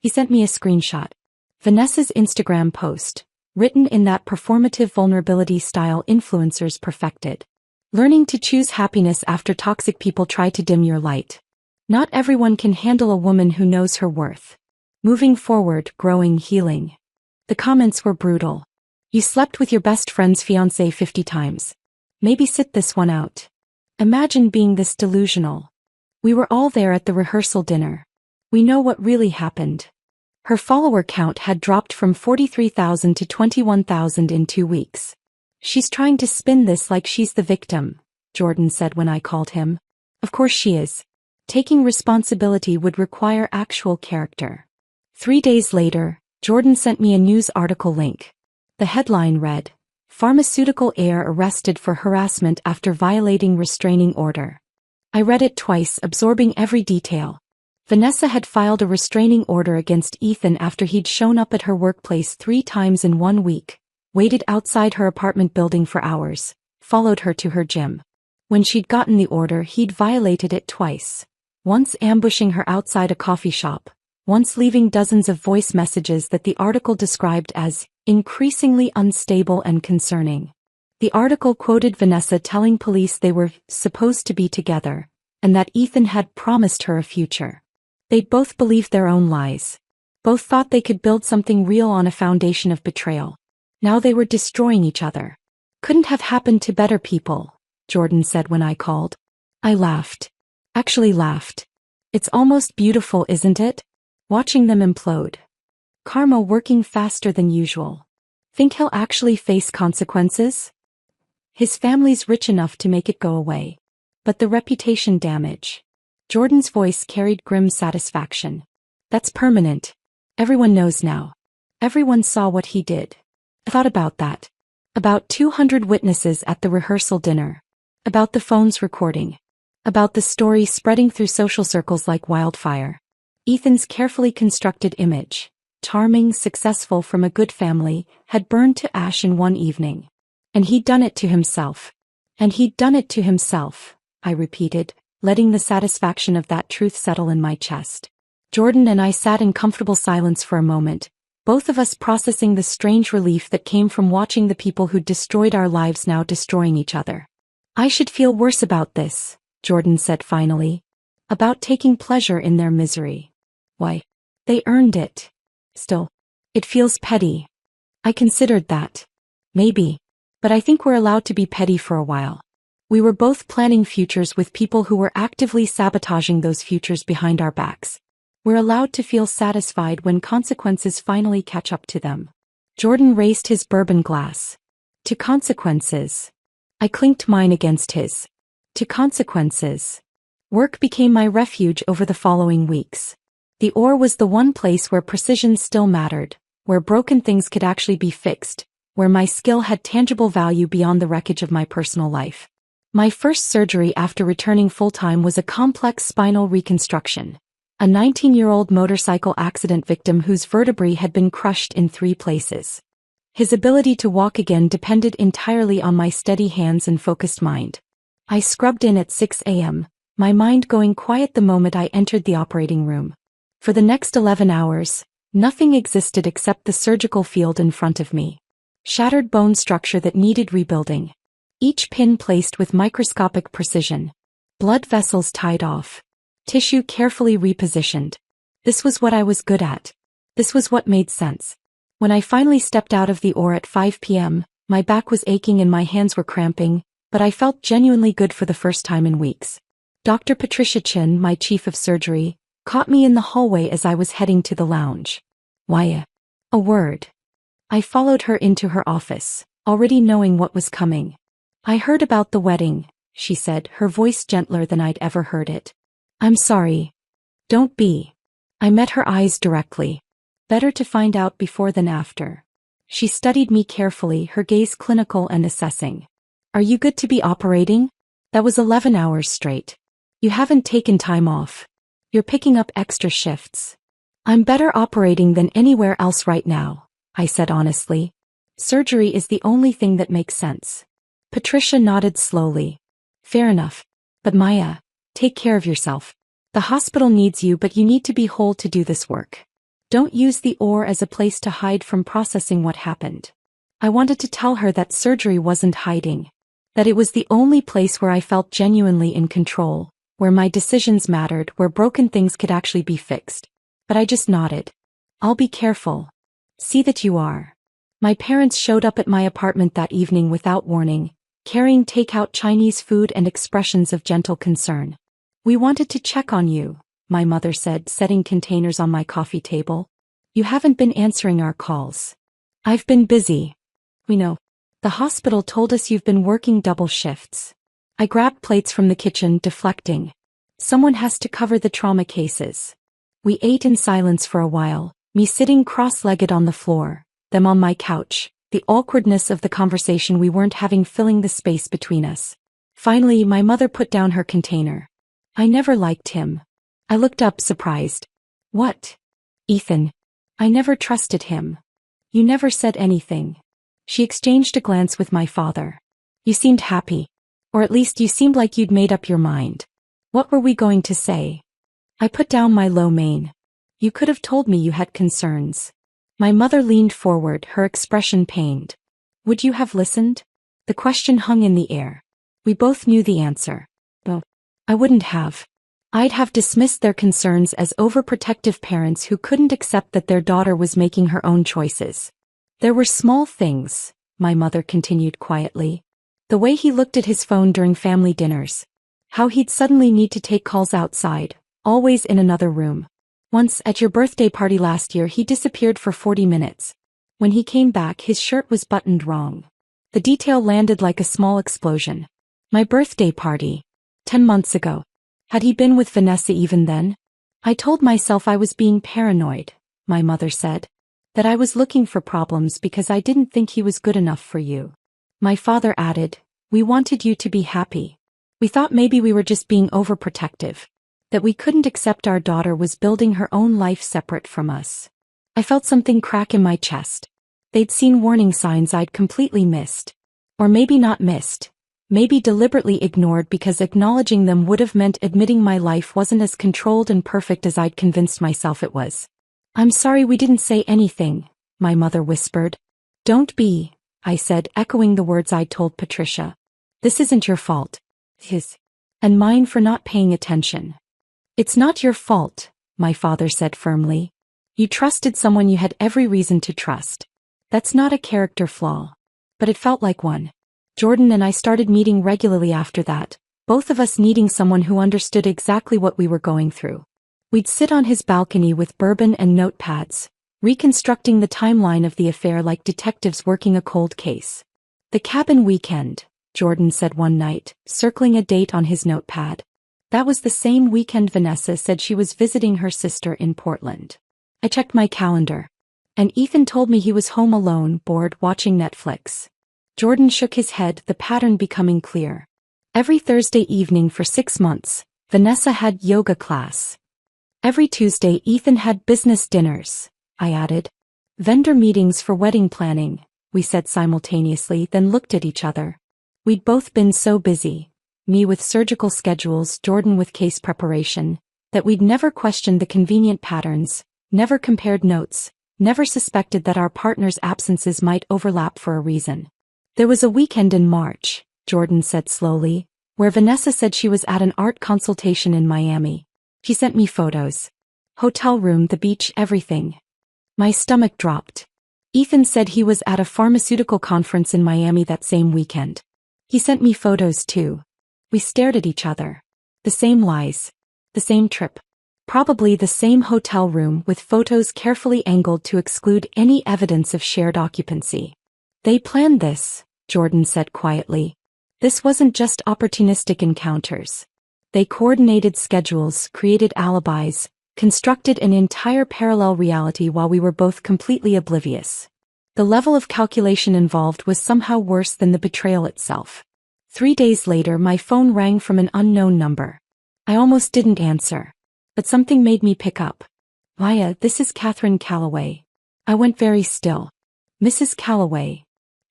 He sent me a screenshot. Vanessa's Instagram post, written in that performative vulnerability style influencers perfected. Learning to choose happiness after toxic people try to dim your light. Not everyone can handle a woman who knows her worth. Moving forward, growing, healing. The comments were brutal. You slept with your best friend's fiancé 50 times. Maybe sit this one out. Imagine being this delusional. We were all there at the rehearsal dinner. We know what really happened. Her follower count had dropped from 43,000 to 21,000 in 2 weeks. She's trying to spin this like she's the victim, Jordan said when I called him. Of course she is. Taking responsibility would require actual character. 3 days later, Jordan sent me a news article link. The headline read, Pharmaceutical heir arrested for harassment after violating restraining order. I read it twice, absorbing every detail. Vanessa had filed a restraining order against Ethan after he'd shown up at her workplace 3 times in 1 week, waited outside her apartment building for hours, followed her to her gym. When she'd gotten the order, he'd violated it twice. Once ambushing her outside a coffee shop, once leaving dozens of voice messages that the article described as increasingly unstable and concerning. The article quoted Vanessa telling police they were supposed to be together, and that Ethan had promised her a future. They'd both believed their own lies. Both thought they could build something real on a foundation of betrayal. Now they were destroying each other. Couldn't have happened to better people, Jordan said when I called. I laughed. Actually laughed. It's almost beautiful, isn't it? Watching them implode. Karma working faster than usual. Think he'll actually face consequences? His family's rich enough to make it go away. But the reputation damage. Jordan's voice carried grim satisfaction. That's permanent. Everyone knows now. Everyone saw what he did. I thought about that. About 200 witnesses at the rehearsal dinner. About the phones recording. About the story spreading through social circles like wildfire. Ethan's carefully constructed image, charming, successful, from a good family, had burned to ash in 1 evening. And he'd done it to himself. And he'd done it to himself, I repeated, letting the satisfaction of that truth settle in my chest. Jordan and I sat in comfortable silence for a moment, both of us processing the strange relief that came from watching the people who'd destroyed our lives now destroying each other. I should feel worse about this, Jordan said finally. About taking pleasure in their misery. Why? They earned it. Still, it feels petty. I considered that. Maybe. But I think we're allowed to be petty for a while. We were both planning futures with people who were actively sabotaging those futures behind our backs. We're allowed to feel satisfied when consequences finally catch up to them. Jordan raised his bourbon glass. To consequences. I clinked mine against his. To consequences. Work became my refuge over the following weeks. The OR was the one place where precision still mattered, where broken things could actually be fixed, where my skill had tangible value beyond the wreckage of my personal life. My first surgery after returning full-time was a complex spinal reconstruction. A 19-year-old motorcycle accident victim whose vertebrae had been crushed in 3 places. His ability to walk again depended entirely on my steady hands and focused mind. I scrubbed in at 6 a.m., my mind going quiet the moment I entered the operating room. For the next 11 hours, nothing existed except the surgical field in front of me. Shattered bone structure that needed rebuilding. Each pin placed with microscopic precision. Blood vessels tied off. Tissue carefully repositioned. This was what I was good at. This was what made sense. When I finally stepped out of the OR at 5 p.m., my back was aching and my hands were cramping, but I felt genuinely good for the first time in weeks. Dr. Patricia Chin, my chief of surgery, caught me in the hallway as I was heading to the lounge. Why? A word. I followed her into her office, already knowing what was coming. I heard about the wedding, she said, her voice gentler than I'd ever heard it. I'm sorry. Don't be. I met her eyes directly. Better to find out before than after. She studied me carefully, her gaze clinical and assessing. Are you good to be operating? That was 11 hours straight. You haven't taken time off. You're picking up extra shifts. I'm better operating than anywhere else right now, I said honestly. Surgery is the only thing that makes sense. Patricia nodded slowly. Fair enough. But Maya, take care of yourself. The hospital needs you, but you need to be whole to do this work. Don't use the OR as a place to hide from processing what happened. I wanted to tell her that surgery wasn't hiding. That it was the only place where I felt genuinely in control, where my decisions mattered, where broken things could actually be fixed. But I just nodded. I'll be careful. See that you are. My parents showed up at my apartment that evening without warning, carrying takeout Chinese food and expressions of gentle concern. We wanted to check on you, my mother said, setting containers on my coffee table. You haven't been answering our calls. I've been busy. We know. The hospital told us you've been working double shifts. I grabbed plates from the kitchen, deflecting. Someone has to cover the trauma cases. We ate in silence for a while, me sitting cross-legged on the floor, them on my couch, the awkwardness of the conversation we weren't having filling the space between us. Finally, my mother put down her container. I never liked him. I looked up, surprised. What? Ethan. I never trusted him. You never said anything. She exchanged a glance with my father. You seemed happy. Or at least you seemed like you'd made up your mind. What were we going to say? I put down my lo mein. You could have told me you had concerns. My mother leaned forward, her expression pained. Would you have listened? The question hung in the air. We both knew the answer. No, I wouldn't have. I'd have dismissed their concerns as overprotective parents who couldn't accept that their daughter was making her own choices. There were small things, my mother continued quietly. The way he looked at his phone during family dinners. How he'd suddenly need to take calls outside, always in another room. Once, at your birthday party last year, he disappeared for 40 minutes. When he came back, his shirt was buttoned wrong. The detail landed like a small explosion. My birthday party. 10 months ago. Had he been with Vanessa even then? I told myself I was being paranoid, my mother said. That I was looking for problems because I didn't think he was good enough for you. My father added, we wanted you to be happy. We thought maybe we were just being overprotective. That we couldn't accept our daughter was building her own life separate from us. I felt something crack in my chest. They'd seen warning signs I'd completely missed. Or maybe not missed. Maybe deliberately ignored because acknowledging them would have meant admitting my life wasn't as controlled and perfect as I'd convinced myself it was. I'm sorry we didn't say anything, my mother whispered. Don't be, I said, echoing the words I'd told Patricia. This isn't your fault. His. And mine for not paying attention. It's not your fault, my father said firmly. You trusted someone you had every reason to trust. That's not a character flaw. But it felt like one. Jordan and I started meeting regularly after that, both of us needing someone who understood exactly what we were going through. We'd sit on his balcony with bourbon and notepads, reconstructing the timeline of the affair like detectives working a cold case. The cabin weekend, Jordan said one night, circling a date on his notepad. That was the same weekend Vanessa said she was visiting her sister in Portland. I checked my calendar. And Ethan told me he was home alone, bored, watching Netflix. Jordan shook his head, the pattern becoming clear. Every Thursday evening for 6 months, Vanessa had yoga class. Every Tuesday Ethan had business dinners, I added. Vendor meetings for wedding planning, we said simultaneously, then looked at each other. We'd both been so busy, me with surgical schedules, Jordan with case preparation, that we'd never questioned the convenient patterns, never compared notes, never suspected that our partners' absences might overlap for a reason. There was a weekend in March, Jordan said slowly, where Vanessa said she was at an art consultation in Miami. She sent me photos. Hotel room, the beach, everything. My stomach dropped. Ethan said he was at a pharmaceutical conference in Miami that same weekend. He sent me photos too. We stared at each other. The same lies. The same trip. Probably the same hotel room with photos carefully angled to exclude any evidence of shared occupancy. They planned this, Jordan said quietly. This wasn't just opportunistic encounters. They coordinated schedules, created alibis, constructed an entire parallel reality while we were both completely oblivious. The level of calculation involved was somehow worse than the betrayal itself. 3 days later, my phone rang from an unknown number. I almost didn't answer. But something made me pick up. Maya, this is Catherine Calloway. I went very still. Mrs. Calloway.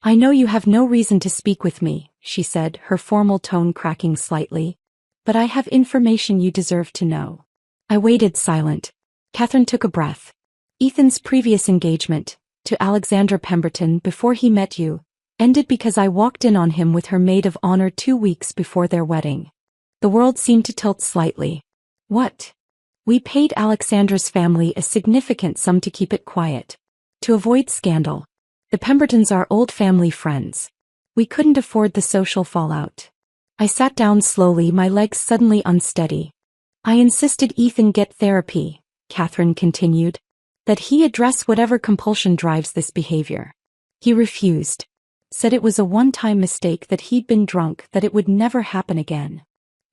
I know you have no reason to speak with me, she said, her formal tone cracking slightly. But I have information you deserve to know. I waited silent. Catherine took a breath. Ethan's previous engagement, to Alexandra Pemberton before he met you, ended because I walked in on him with her maid of honor 2 weeks before their wedding. The world seemed to tilt slightly. What? We paid Alexandra's family a significant sum to keep it quiet. To avoid scandal. The Pembertons are old family friends. We couldn't afford the social fallout. I sat down slowly, my legs suddenly unsteady. I insisted Ethan get therapy, Catherine continued. That he address whatever compulsion drives this behavior. He refused. Said it was a one-time mistake, that he'd been drunk, that it would never happen again.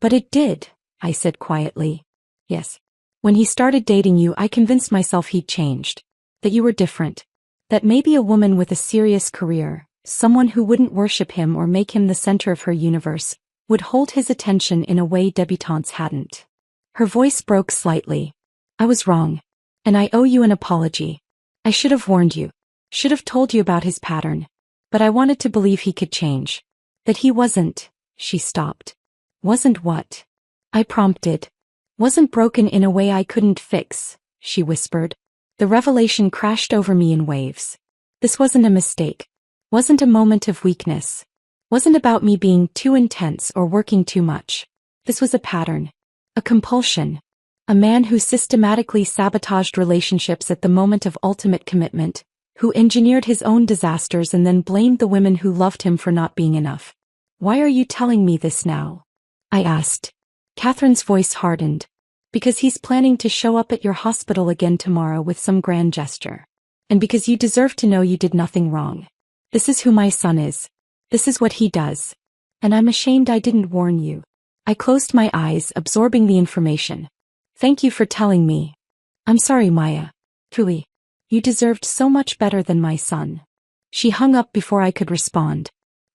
But it did, I said quietly. Yes. When he started dating you, I convinced myself he'd changed. That you were different. That maybe a woman with a serious career, someone who wouldn't worship him or make him the center of her universe, would hold his attention in a way debutantes hadn't. Her voice broke slightly. I was wrong. And I owe you an apology. I should have warned you. Should have told you about his pattern. But I wanted to believe he could change. That he wasn't. She stopped. Wasn't what? I prompted. Wasn't broken in a way I couldn't fix, she whispered. The revelation crashed over me in waves. This wasn't a mistake. Wasn't a moment of weakness. Wasn't about me being too intense or working too much. This was a pattern. A compulsion. A man who systematically sabotaged relationships at the moment of ultimate commitment, who engineered his own disasters and then blamed the women who loved him for not being enough. Why are you telling me this now? I asked. Catherine's voice hardened. Because he's planning to show up at your hospital again tomorrow with some grand gesture. And because you deserve to know you did nothing wrong. This is who my son is. This is what he does. And I'm ashamed I didn't warn you. I closed my eyes, absorbing the information. Thank you for telling me. I'm sorry, Maya. Truly. You deserved so much better than my son. She hung up before I could respond.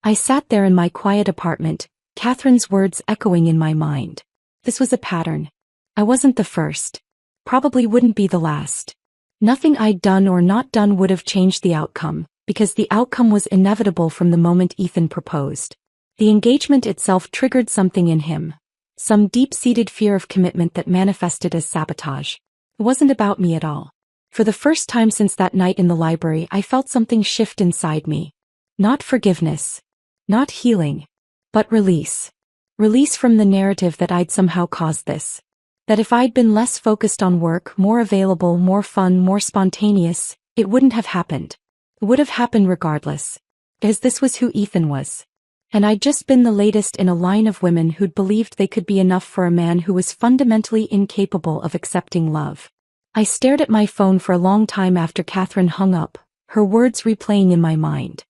I sat there in my quiet apartment, Catherine's words echoing in my mind. This was a pattern. I wasn't the first. Probably wouldn't be the last. Nothing I'd done or not done would have changed the outcome, because the outcome was inevitable from the moment Ethan proposed. The engagement itself triggered something in him. Some deep-seated fear of commitment that manifested as sabotage. It wasn't about me at all. For the first time since that night in the library, I felt something shift inside me. Not forgiveness. Not healing. But release. Release from the narrative that I'd somehow caused this. That if I'd been less focused on work, more available, more fun, more spontaneous, it wouldn't have happened. It would have happened regardless. As this was who Ethan was. And I'd just been the latest in a line of women who'd believed they could be enough for a man who was fundamentally incapable of accepting love. I stared at my phone for a long time after Catherine hung up, her words replaying in my mind.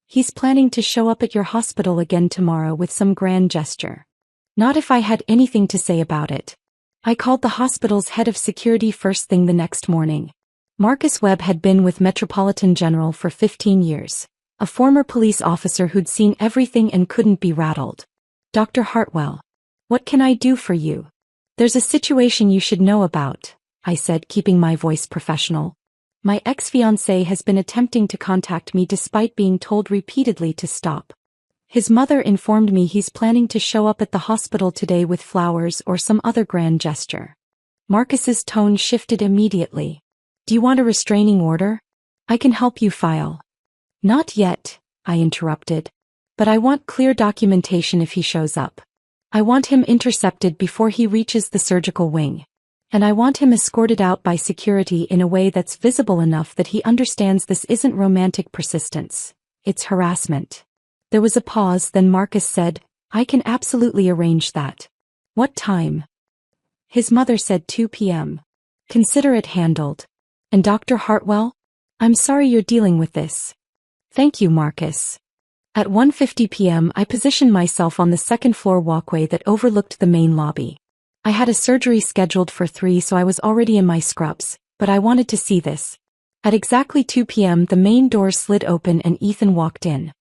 He's planning to show up at your hospital again tomorrow with some grand gesture. Not if I had anything to say about it. I called the hospital's head of security first thing the next morning. Marcus Webb had been with Metropolitan General for 15 years. A former police officer who'd seen everything and couldn't be rattled. Dr. Hartwell. What can I do for you? There's a situation you should know about, I said, keeping my voice professional. My ex-fiancé has been attempting to contact me despite being told repeatedly to stop. His mother informed me he's planning to show up at the hospital today with flowers or some other grand gesture. Marcus's tone shifted immediately. Do you want a restraining order? I can help you file. Not yet, I interrupted. But I want clear documentation if he shows up. I want him intercepted before he reaches the surgical wing. And I want him escorted out by security in a way that's visible enough that he understands this isn't romantic persistence. It's harassment. There was a pause, then Marcus said, I can absolutely arrange that. What time? His mother said 2 p.m. Consider it handled. And Dr. Hartwell? I'm sorry you're dealing with this. Thank you, Marcus. At 1:50 p.m. I positioned myself on the second-floor walkway that overlooked the main lobby. I had a surgery scheduled for 3, so I was already in my scrubs, but I wanted to see this. At exactly 2 p.m. the main doors slid open and Ethan walked in.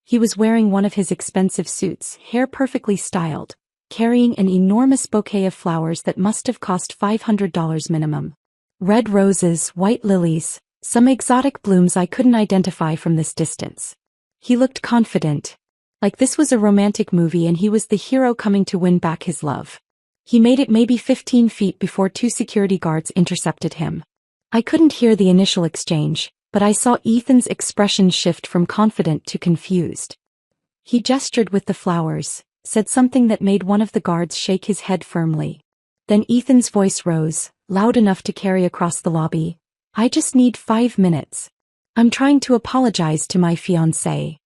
He was wearing one of his expensive suits, hair perfectly styled, carrying an enormous bouquet of flowers that must have cost $500 minimum. Red roses, white lilies, some exotic blooms I couldn't identify from this distance. He looked confident. Like this was a romantic movie and he was the hero coming to win back his love. He made it maybe 15 feet before 2 security guards intercepted him. I couldn't hear the initial exchange, but I saw Ethan's expression shift from confident to confused. He gestured with the flowers, said something that made one of the guards shake his head firmly. Then Ethan's voice rose, loud enough to carry across the lobby. I just need 5 minutes. I'm trying to apologize to my fiancé.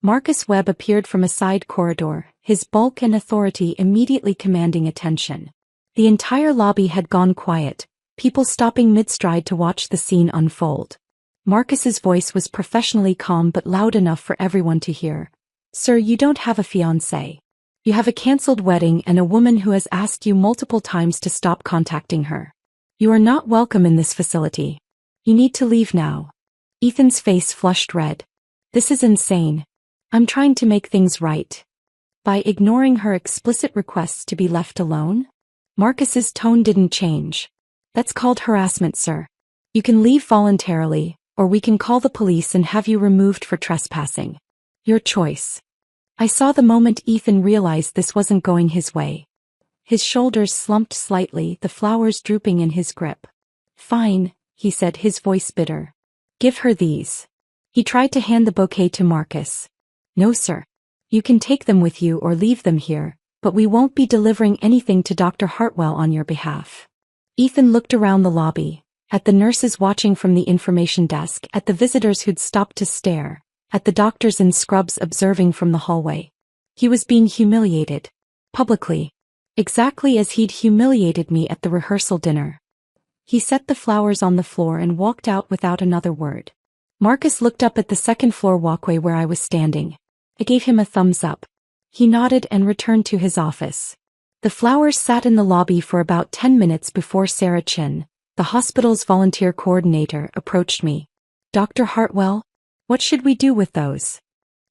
Marcus Webb appeared from a side corridor, his bulk and authority immediately commanding attention. The entire lobby had gone quiet, people stopping mid-stride to watch the scene unfold. Marcus's voice was professionally calm but loud enough for everyone to hear. Sir, you don't have a fiancé. You have a cancelled wedding and a woman who has asked you multiple times to stop contacting her. You are not welcome in this facility. You need to leave now. Ethan's face flushed red. This is insane. I'm trying to make things right. By ignoring her explicit requests to be left alone? Marcus's tone didn't change. That's called harassment, sir. You can leave voluntarily, or we can call the police and have you removed for trespassing. Your choice. I saw the moment Ethan realized this wasn't going his way. His shoulders slumped slightly, the flowers drooping in his grip. Fine, he said, his voice bitter. Give her these. He tried to hand the bouquet to Marcus. No, sir. You can take them with you or leave them here, but we won't be delivering anything to Dr. Hartwell on your behalf. Ethan looked around the lobby, at the nurses watching from the information desk, at the visitors who'd stopped to stare, at the doctors in scrubs observing from the hallway. He was being humiliated. Publicly. Exactly as he'd humiliated me at the rehearsal dinner. He set the flowers on the floor and walked out without another word. Marcus looked up at the second-floor walkway where I was standing. I gave him a thumbs up. He nodded and returned to his office. The flowers sat in the lobby for about 10 minutes before Sarah Chin, the hospital's volunteer coordinator, approached me. Dr. Hartwell, what should we do with those?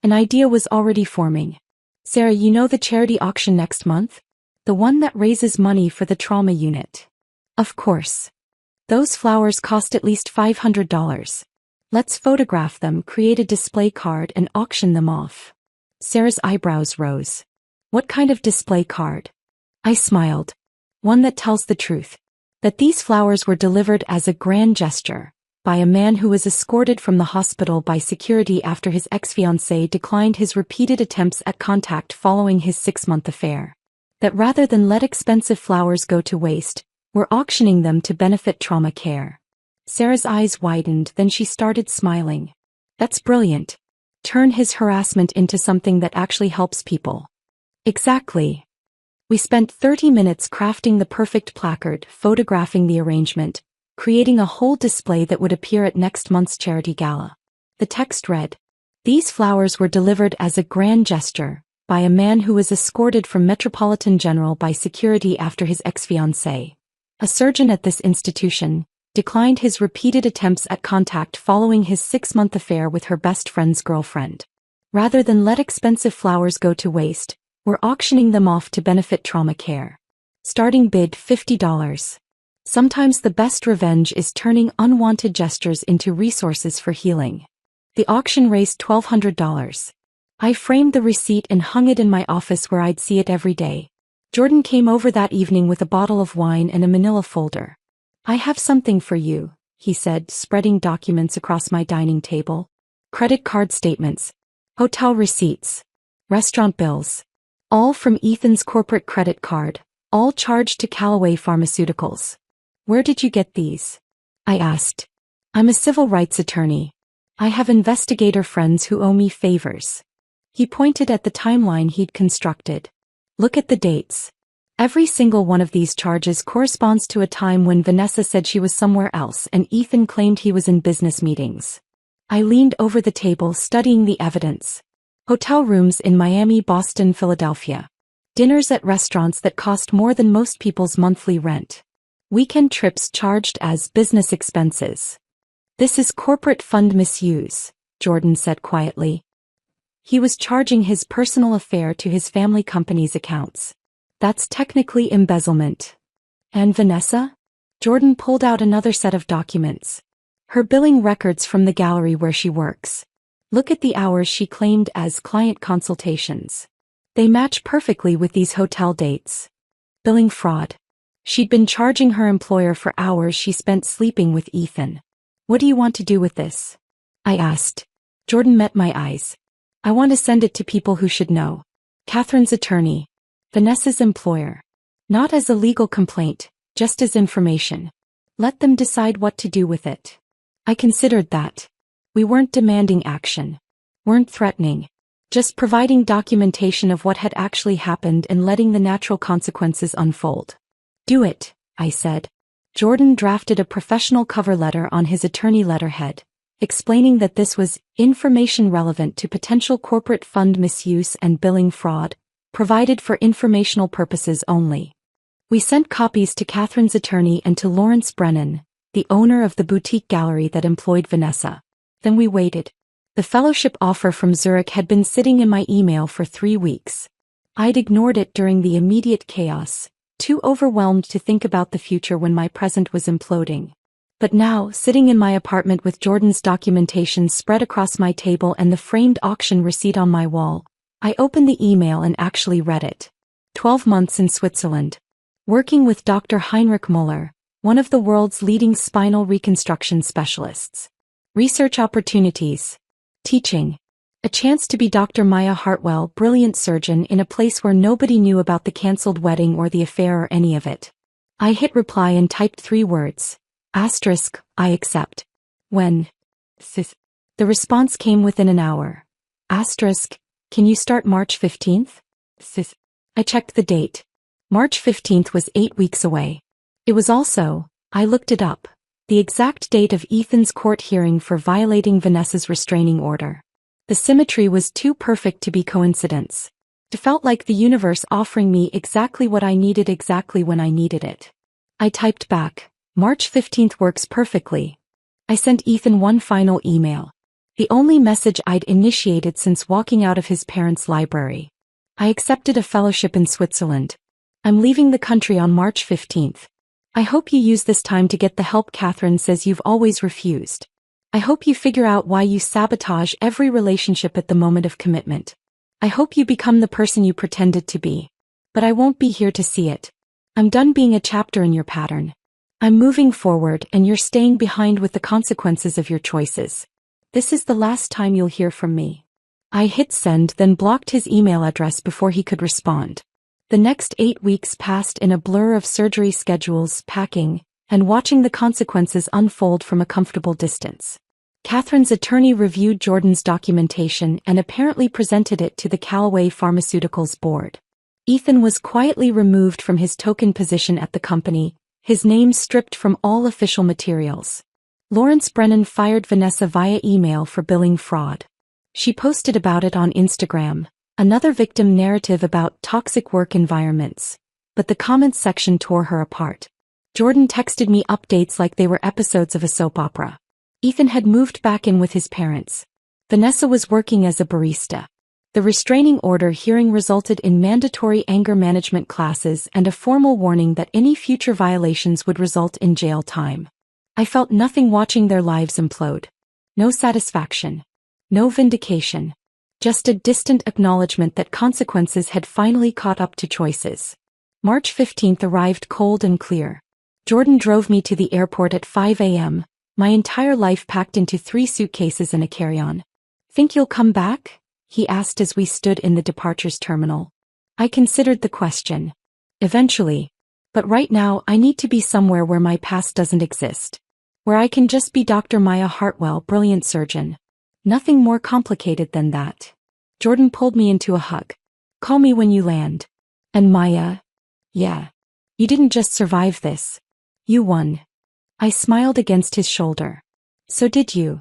An idea was already forming. Sarah, you know the charity auction next month? The one that raises money for the trauma unit. Of course. Those flowers cost at least $500. Let's photograph them, create a display card and auction them off. Sarah's eyebrows rose. What kind of display card? I smiled. One that tells the truth. That these flowers were delivered as a grand gesture, by a man who was escorted from the hospital by security after his ex-fiancée declined his repeated attempts at contact following his 6-month affair. That rather than let expensive flowers go to waste, we're auctioning them to benefit trauma care. Sarah's eyes widened, then she started smiling. That's brilliant. Turn his harassment into something that actually helps people. Exactly. We spent 30 minutes crafting the perfect placard, photographing the arrangement, creating a whole display that would appear at next month's charity gala. The text read, "These flowers were delivered as a grand gesture, by a man who was escorted from Metropolitan General by security after his ex-fiancée, a surgeon at this institution, declined his repeated attempts at contact following his 6-month affair with her best friend's girlfriend. Rather than let expensive flowers go to waste, we're auctioning them off to benefit trauma care. Starting bid $50. Sometimes the best revenge is turning unwanted gestures into resources for healing." The auction raised $1,200. I framed the receipt and hung it in my office where I'd see it every day. Jordan came over that evening with a bottle of wine and a manila folder. "I have something for you," he said, spreading documents across my dining table. Credit card statements, hotel receipts, restaurant bills. All from Ethan's corporate credit card, all charged to Callaway Pharmaceuticals. "Where did you get these?" I asked. "I'm a civil rights attorney. I have investigator friends who owe me favors." He pointed at the timeline he'd constructed. "Look at the dates. Every single one of these charges corresponds to a time when Vanessa said she was somewhere else and Ethan claimed he was in business meetings." I leaned over the table studying the evidence. Hotel rooms in Miami, Boston, Philadelphia. Dinners at restaurants that cost more than most people's monthly rent. Weekend trips charged as business expenses. This is corporate fund misuse, Jordan said quietly. He was charging his personal affair to his family company's accounts. That's technically embezzlement. And Vanessa? Jordan pulled out another set of documents. Her billing records from the gallery where she works. Look at the hours she claimed as client consultations. They match perfectly with these hotel dates. Billing fraud. She'd been charging her employer for hours she spent sleeping with Ethan. What do you want to do with this? I asked. Jordan met my eyes. I want to send it to people who should know. Catherine's attorney. Vanessa's employer. Not as a legal complaint, just as information. Let them decide what to do with it. I considered that. We weren't demanding action. Weren't threatening. Just providing documentation of what had actually happened and letting the natural consequences unfold. Do it, I said. Jordan drafted a professional cover letter on his attorney letterhead, explaining that this was information relevant to potential corporate fund misuse and billing fraud, provided for informational purposes only. We sent copies to Catherine's attorney and to Lawrence Brennan, the owner of the boutique gallery that employed Vanessa. Then we waited. The fellowship offer from Zurich had been sitting in my email for 3 weeks. I'd ignored it during the immediate chaos, too overwhelmed to think about the future when my present was imploding. But now, sitting in my apartment with Jordan's documentation spread across my table and the framed auction receipt on my wall, I opened the email and actually read it. 12 months in Switzerland. Working with Dr. Heinrich Müller, one of the world's leading spinal reconstruction specialists. Research opportunities. Teaching. A chance to be Dr. Maya Hartwell, brilliant surgeon in a place where nobody knew about the cancelled wedding or the affair or any of it. I hit reply and typed 3 words. Asterisk, I accept. When? Sis. The response came within an hour. Asterisk, can you start March 15th? Sis. I checked the date. March 15th was 8 weeks away. It was also, I looked it up, the exact date of Ethan's court hearing for violating Vanessa's restraining order. The symmetry was too perfect to be coincidence. It felt like the universe offering me exactly what I needed exactly when I needed it. I typed back, March 15th works perfectly. I sent Ethan one final email. The only message I'd initiated since walking out of his parents' library. I accepted a fellowship in Switzerland. I'm leaving the country on March 15th. I hope you use this time to get the help Catherine says you've always refused. I hope you figure out why you sabotage every relationship at the moment of commitment. I hope you become the person you pretended to be. But I won't be here to see it. I'm done being a chapter in your pattern. I'm moving forward and you're staying behind with the consequences of your choices. This is the last time you'll hear from me. I hit send then blocked his email address before he could respond. The next 8 weeks passed in a blur of surgery schedules, packing, and watching the consequences unfold from a comfortable distance. Catherine's attorney reviewed Jordan's documentation and apparently presented it to the Callaway Pharmaceuticals board. Ethan was quietly removed from his token position at the company, his name stripped from all official materials. Lawrence Brennan fired Vanessa via email for billing fraud. She posted about it on Instagram, another victim narrative about toxic work environments, but the comments section tore her apart. Jordan texted me updates like they were episodes of a soap opera. Ethan had moved back in with his parents. Vanessa was working as a barista. The restraining order hearing resulted in mandatory anger management classes and a formal warning that any future violations would result in jail time. I felt nothing watching their lives implode. No satisfaction. No vindication. Just a distant acknowledgement that consequences had finally caught up to choices. March 15th arrived cold and clear. Jordan drove me to the airport at 5 a.m., my entire life packed into 3 suitcases and a carry-on. Think you'll come back? He asked as we stood in the departures terminal. I considered the question. Eventually. But right now I need to be somewhere where my past doesn't exist. Where I can just be Dr. Maya Hartwell, brilliant surgeon. Nothing more complicated than that. Jordan pulled me into a hug. Call me when you land. And Maya? Yeah. You didn't just survive this. You won. I smiled against his shoulder. So did you?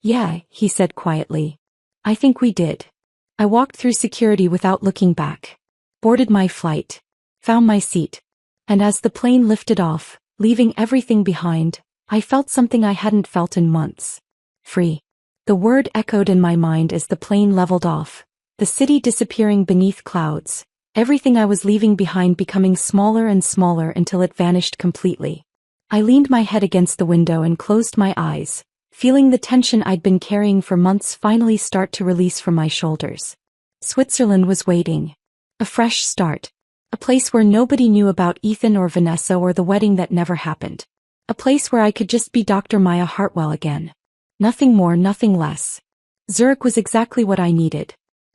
Yeah, he said quietly. I think we did. I walked through security without looking back. Boarded my flight. Found my seat. And as the plane lifted off, leaving everything behind, I felt something I hadn't felt in months. Free. The word echoed in my mind as the plane leveled off, the city disappearing beneath clouds, everything I was leaving behind becoming smaller and smaller until it vanished completely. I leaned my head against the window and closed my eyes, feeling the tension I'd been carrying for months finally start to release from my shoulders. Switzerland was waiting. A fresh start. A place where nobody knew about Ethan or Vanessa or the wedding that never happened. A place where I could just be Dr. Maya Hartwell again. Nothing more, nothing less. Zurich was exactly what I needed.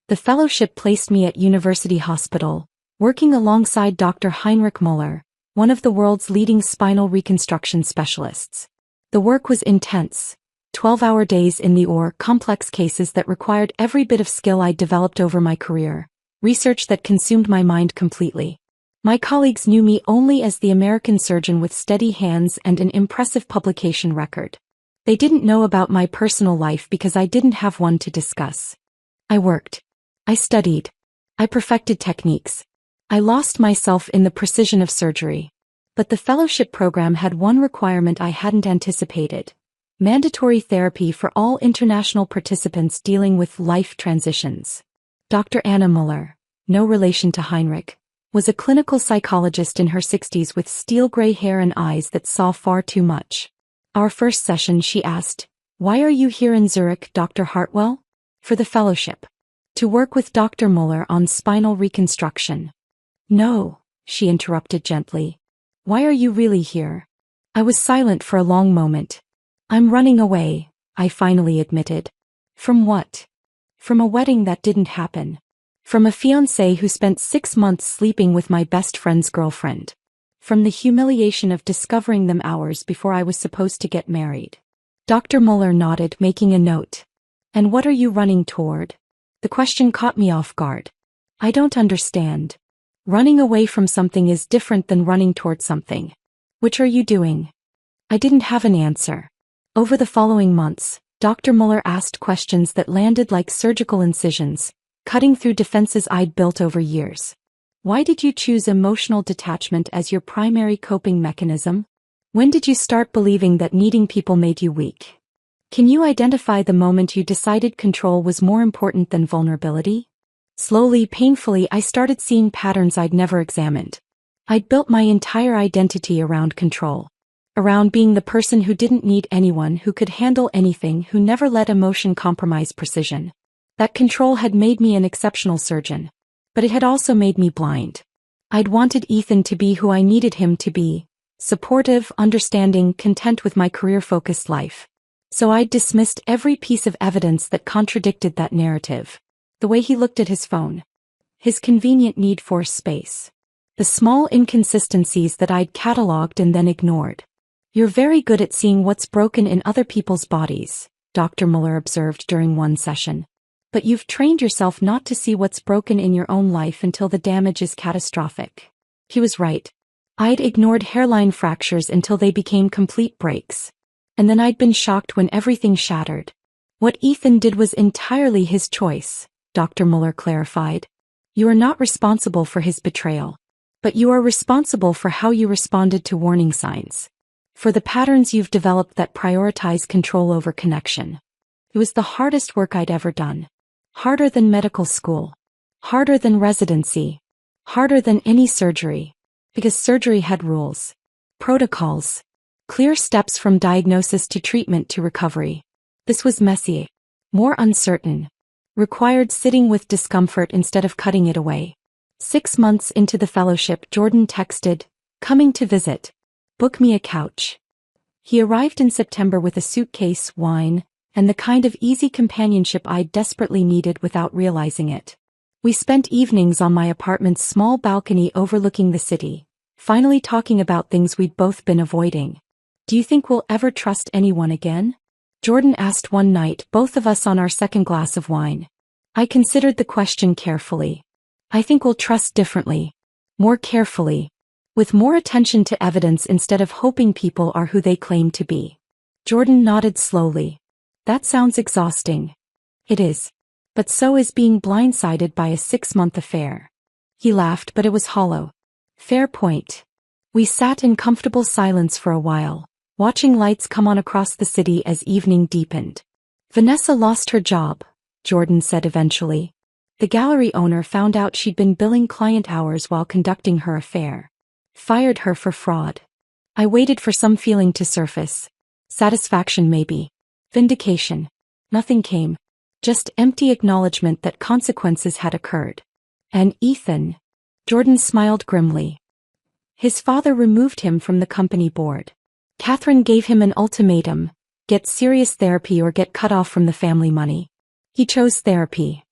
The fellowship placed me at University Hospital, working alongside Dr. Heinrich Müller, one of the world's leading spinal reconstruction specialists. The work was intense. 12-hour days in the OR, complex cases that required every bit of skill I'd developed over my career, research that consumed my mind completely. My colleagues knew me only as the American surgeon with steady hands and an impressive publication record. They didn't know about my personal life because I didn't have one to discuss. I worked. I studied. I perfected techniques. I lost myself in the precision of surgery. But the fellowship program had one requirement I hadn't anticipated: mandatory therapy for all international participants dealing with life transitions. Dr. Anna Müller, no relation to Heinrich, was a clinical psychologist in her 60s with steel-gray hair and eyes that saw far too much. Our first session, she asked, "Why are you here in Zurich, Dr. Hartwell?" "For the fellowship. To work with Dr. Müller on spinal reconstruction." "No," she interrupted gently. "Why are you really here?" I was silent for a long moment. "I'm running away," I finally admitted. "From what?" "From a wedding that didn't happen. From a fiancé who spent 6 months sleeping with my best friend's girlfriend. From the humiliation of discovering them hours before I was supposed to get married." Dr. Müller nodded, making a note. "And what are you running toward?" The question caught me off guard. "I don't understand. Running away from something is different than running toward something. Which are you doing?" I didn't have an answer. Over the following months, Dr. Müller asked questions that landed like surgical incisions, cutting through defenses I'd built over years. Why did you choose emotional detachment as your primary coping mechanism? When did you start believing that needing people made you weak? Can you identify the moment you decided control was more important than vulnerability? Slowly, painfully, I started seeing patterns I'd never examined. I'd built my entire identity around control. Around being the person who didn't need anyone, who could handle anything, who never let emotion compromise precision. That control had made me an exceptional surgeon. But it had also made me blind. I'd wanted Ethan to be who I needed him to be: supportive, understanding, content with my career-focused life. So I'd dismissed every piece of evidence that contradicted that narrative. The way he looked at his phone. His convenient need for space. The small inconsistencies that I'd catalogued and then ignored. "You're very good at seeing what's broken in other people's bodies," Dr. Müller observed during one session. "But you've trained yourself not to see what's broken in your own life until the damage is catastrophic." He was right. I'd ignored hairline fractures until they became complete breaks. And then I'd been shocked when everything shattered. "What Ethan did was entirely his choice," Dr. Müller clarified. "You are not responsible for his betrayal. But you are responsible for how you responded to warning signs. For the patterns you've developed that prioritize control over connection." It was the hardest work I'd ever done. Harder than medical school. Harder than residency. Harder than any surgery. Because surgery had rules. Protocols. Clear steps from diagnosis to treatment to recovery. This was messy. More uncertain. Required sitting with discomfort instead of cutting it away. 6 months into the fellowship, Jordan texted, "Coming to visit. Book me a couch." He arrived in September with a suitcase, wine, and the kind of easy companionship I desperately needed without realizing it. We spent evenings on my apartment's small balcony overlooking the city, finally talking about things we'd both been avoiding. "Do you think we'll ever trust anyone again?" Jordan asked one night, both of us on our second glass of wine. I considered the question carefully. "I think we'll trust differently. More carefully. With more attention to evidence instead of hoping people are who they claim to be." Jordan nodded slowly. "That sounds exhausting." "It is. But so is being blindsided by a 6-month affair." He laughed, but it was hollow. "Fair point." We sat in comfortable silence for a while, watching lights come on across the city as evening deepened. Vanessa lost her job, Jordan said eventually. The gallery owner found out she'd been billing client hours while conducting her affair. Fired her for fraud. I waited for some feeling to surface. Satisfaction maybe. Vindication. Nothing came. Just empty acknowledgement that consequences had occurred. And Ethan? Jordan smiled grimly. His father removed him from the company board. Catherine gave him an ultimatum: get serious therapy or get cut off from the family money. He chose therapy.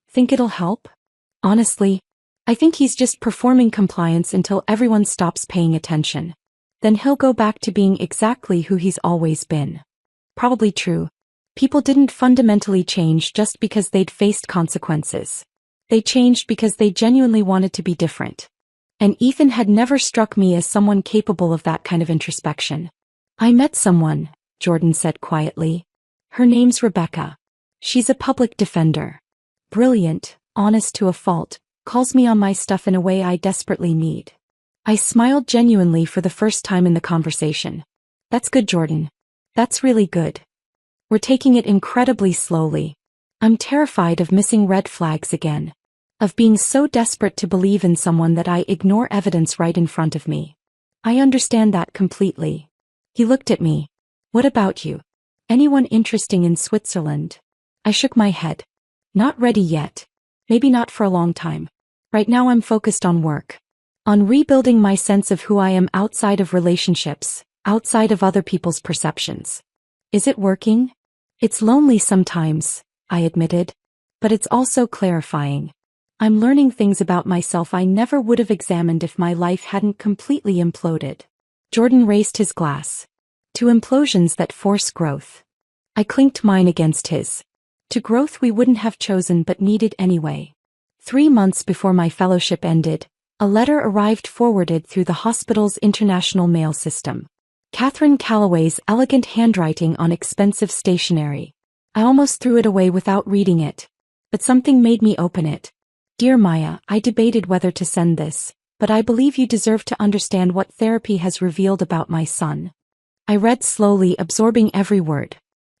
Think it'll help? Honestly, I think he's just performing compliance until everyone stops paying attention. Then he'll go back to being exactly who he's always been. Probably true. People didn't fundamentally change just because they'd faced consequences. They changed because they genuinely wanted to be different. And Ethan had never struck me as someone capable of that kind of introspection. I met someone, Jordan said quietly. Her name's Rebecca. She's a public defender. Brilliant, honest to a fault, calls me on my stuff in a way I desperately need. I smiled genuinely for the first time in the conversation. That's good, Jordan. That's really good. We're taking it incredibly slowly. I'm terrified of missing red flags again. Of being so desperate to believe in someone that I ignore evidence right in front of me. I understand that completely. He looked at me. What about you? Anyone interesting in Switzerland? I shook my head. Not ready yet. Maybe not for a long time. Right now I'm focused on work. On rebuilding my sense of who I am outside of relationships, outside of other people's perceptions. Is it working? It's lonely sometimes, I admitted. But it's also clarifying. I'm learning things about myself I never would have examined if my life hadn't completely imploded. Jordan raised his glass. To implosions that force growth. I clinked mine against his. To growth we wouldn't have chosen but needed anyway. 3 months before my fellowship ended, a letter arrived forwarded through the hospital's international mail system. Catherine Calloway's elegant handwriting on expensive stationery. I almost threw it away without reading it. But something made me open it. Dear Maya, I debated whether to send this, but I believe you deserve to understand what therapy has revealed about my son. I read slowly, absorbing every word.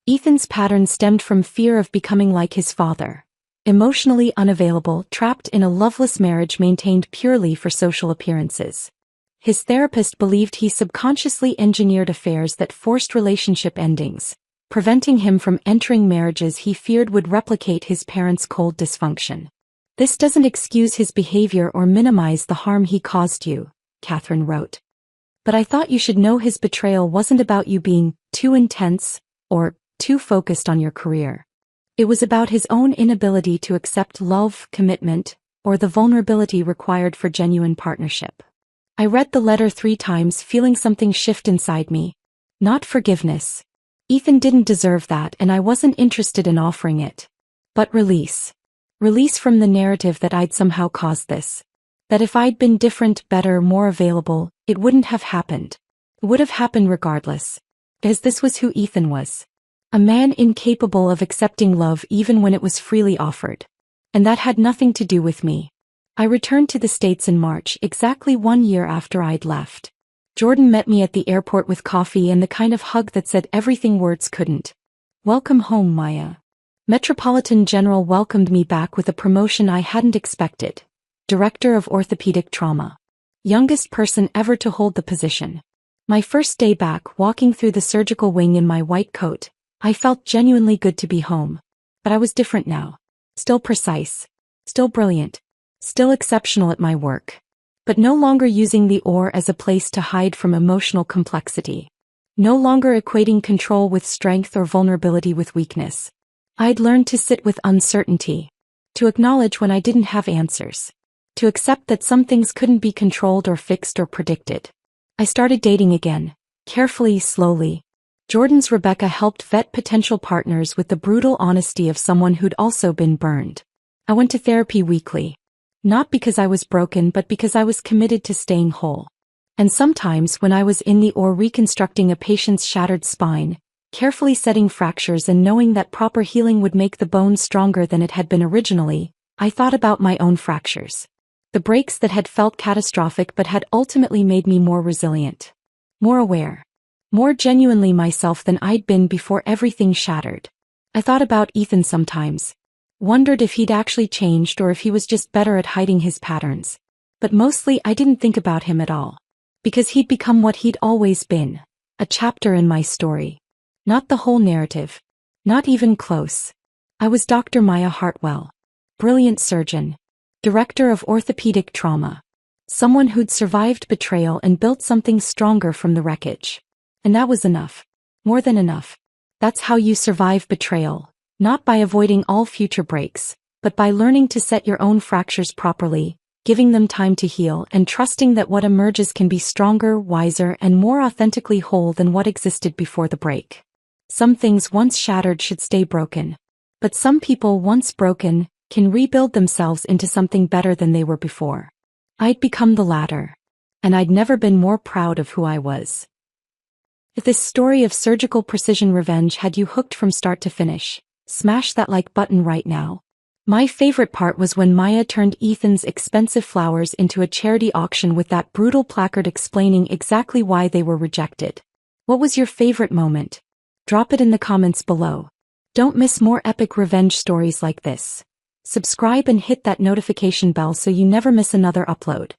Ethan's pattern stemmed from fear of becoming like his father. Emotionally unavailable, trapped in a loveless marriage maintained purely for social appearances. His therapist believed he subconsciously engineered affairs that forced relationship endings, preventing him from entering marriages he feared would replicate his parents' cold dysfunction. This doesn't excuse his behavior or minimize the harm he caused you, Catherine wrote. But I thought you should know his betrayal wasn't about you being too intense or too focused on your career. It was about his own inability to accept love, commitment, or the vulnerability required for genuine partnership. I read the letter 3 times, feeling something shift inside me. Not forgiveness. Ethan didn't deserve that and I wasn't interested in offering it. But release. Release from the narrative that I'd somehow caused this. That if I'd been different, better, more available, it wouldn't have happened. It would have happened regardless. Because this was who Ethan was. A man incapable of accepting love even when it was freely offered. And that had nothing to do with me. I returned to the States in March, exactly 1 year after I'd left. Jordan met me at the airport with coffee and the kind of hug that said everything words couldn't. Welcome home, Maya. Metropolitan General welcomed me back with a promotion I hadn't expected. Director of Orthopedic Trauma. Youngest person ever to hold the position. My first day back, walking through the surgical wing in my white coat, I felt genuinely good to be home. But I was different now. Still precise. Still brilliant. Still exceptional at my work. But no longer using the OR as a place to hide from emotional complexity. No longer equating control with strength or vulnerability with weakness. I'd learned to sit with uncertainty. To acknowledge when I didn't have answers. To accept that some things couldn't be controlled or fixed or predicted. I started dating again. Carefully, slowly. Jordan's Rebecca helped vet potential partners with the brutal honesty of someone who'd also been burned. I went to therapy weekly. Not because I was broken but because I was committed to staying whole. And sometimes when I was in the OR reconstructing a patient's shattered spine, carefully setting fractures and knowing that proper healing would make the bone stronger than it had been originally, I thought about my own fractures. The breaks that had felt catastrophic but had ultimately made me more resilient. More aware. More genuinely myself than I'd been before everything shattered. I thought about Ethan sometimes. Wondered if he'd actually changed or if he was just better at hiding his patterns. But mostly I didn't think about him at all. Because he'd become what he'd always been. A chapter in my story. Not the whole narrative. Not even close. I was Dr. Maya Hartwell. Brilliant surgeon. Director of orthopedic trauma. Someone who'd survived betrayal and built something stronger from the wreckage. And that was enough. More than enough. That's how you survive betrayal. Not by avoiding all future breaks, but by learning to set your own fractures properly, giving them time to heal and trusting that what emerges can be stronger, wiser, and more authentically whole than what existed before the break. Some things once shattered should stay broken. But some people once broken can rebuild themselves into something better than they were before. I'd become the latter. And I'd never been more proud of who I was. If this story of surgical precision revenge had you hooked from start to finish, smash that like button right now. My favorite part was when Maya turned Ethan's expensive flowers into a charity auction with that brutal placard explaining exactly why they were rejected. What was your favorite moment? Drop it in the comments below. Don't miss more epic revenge stories like this. Subscribe and hit that notification bell so you never miss another upload.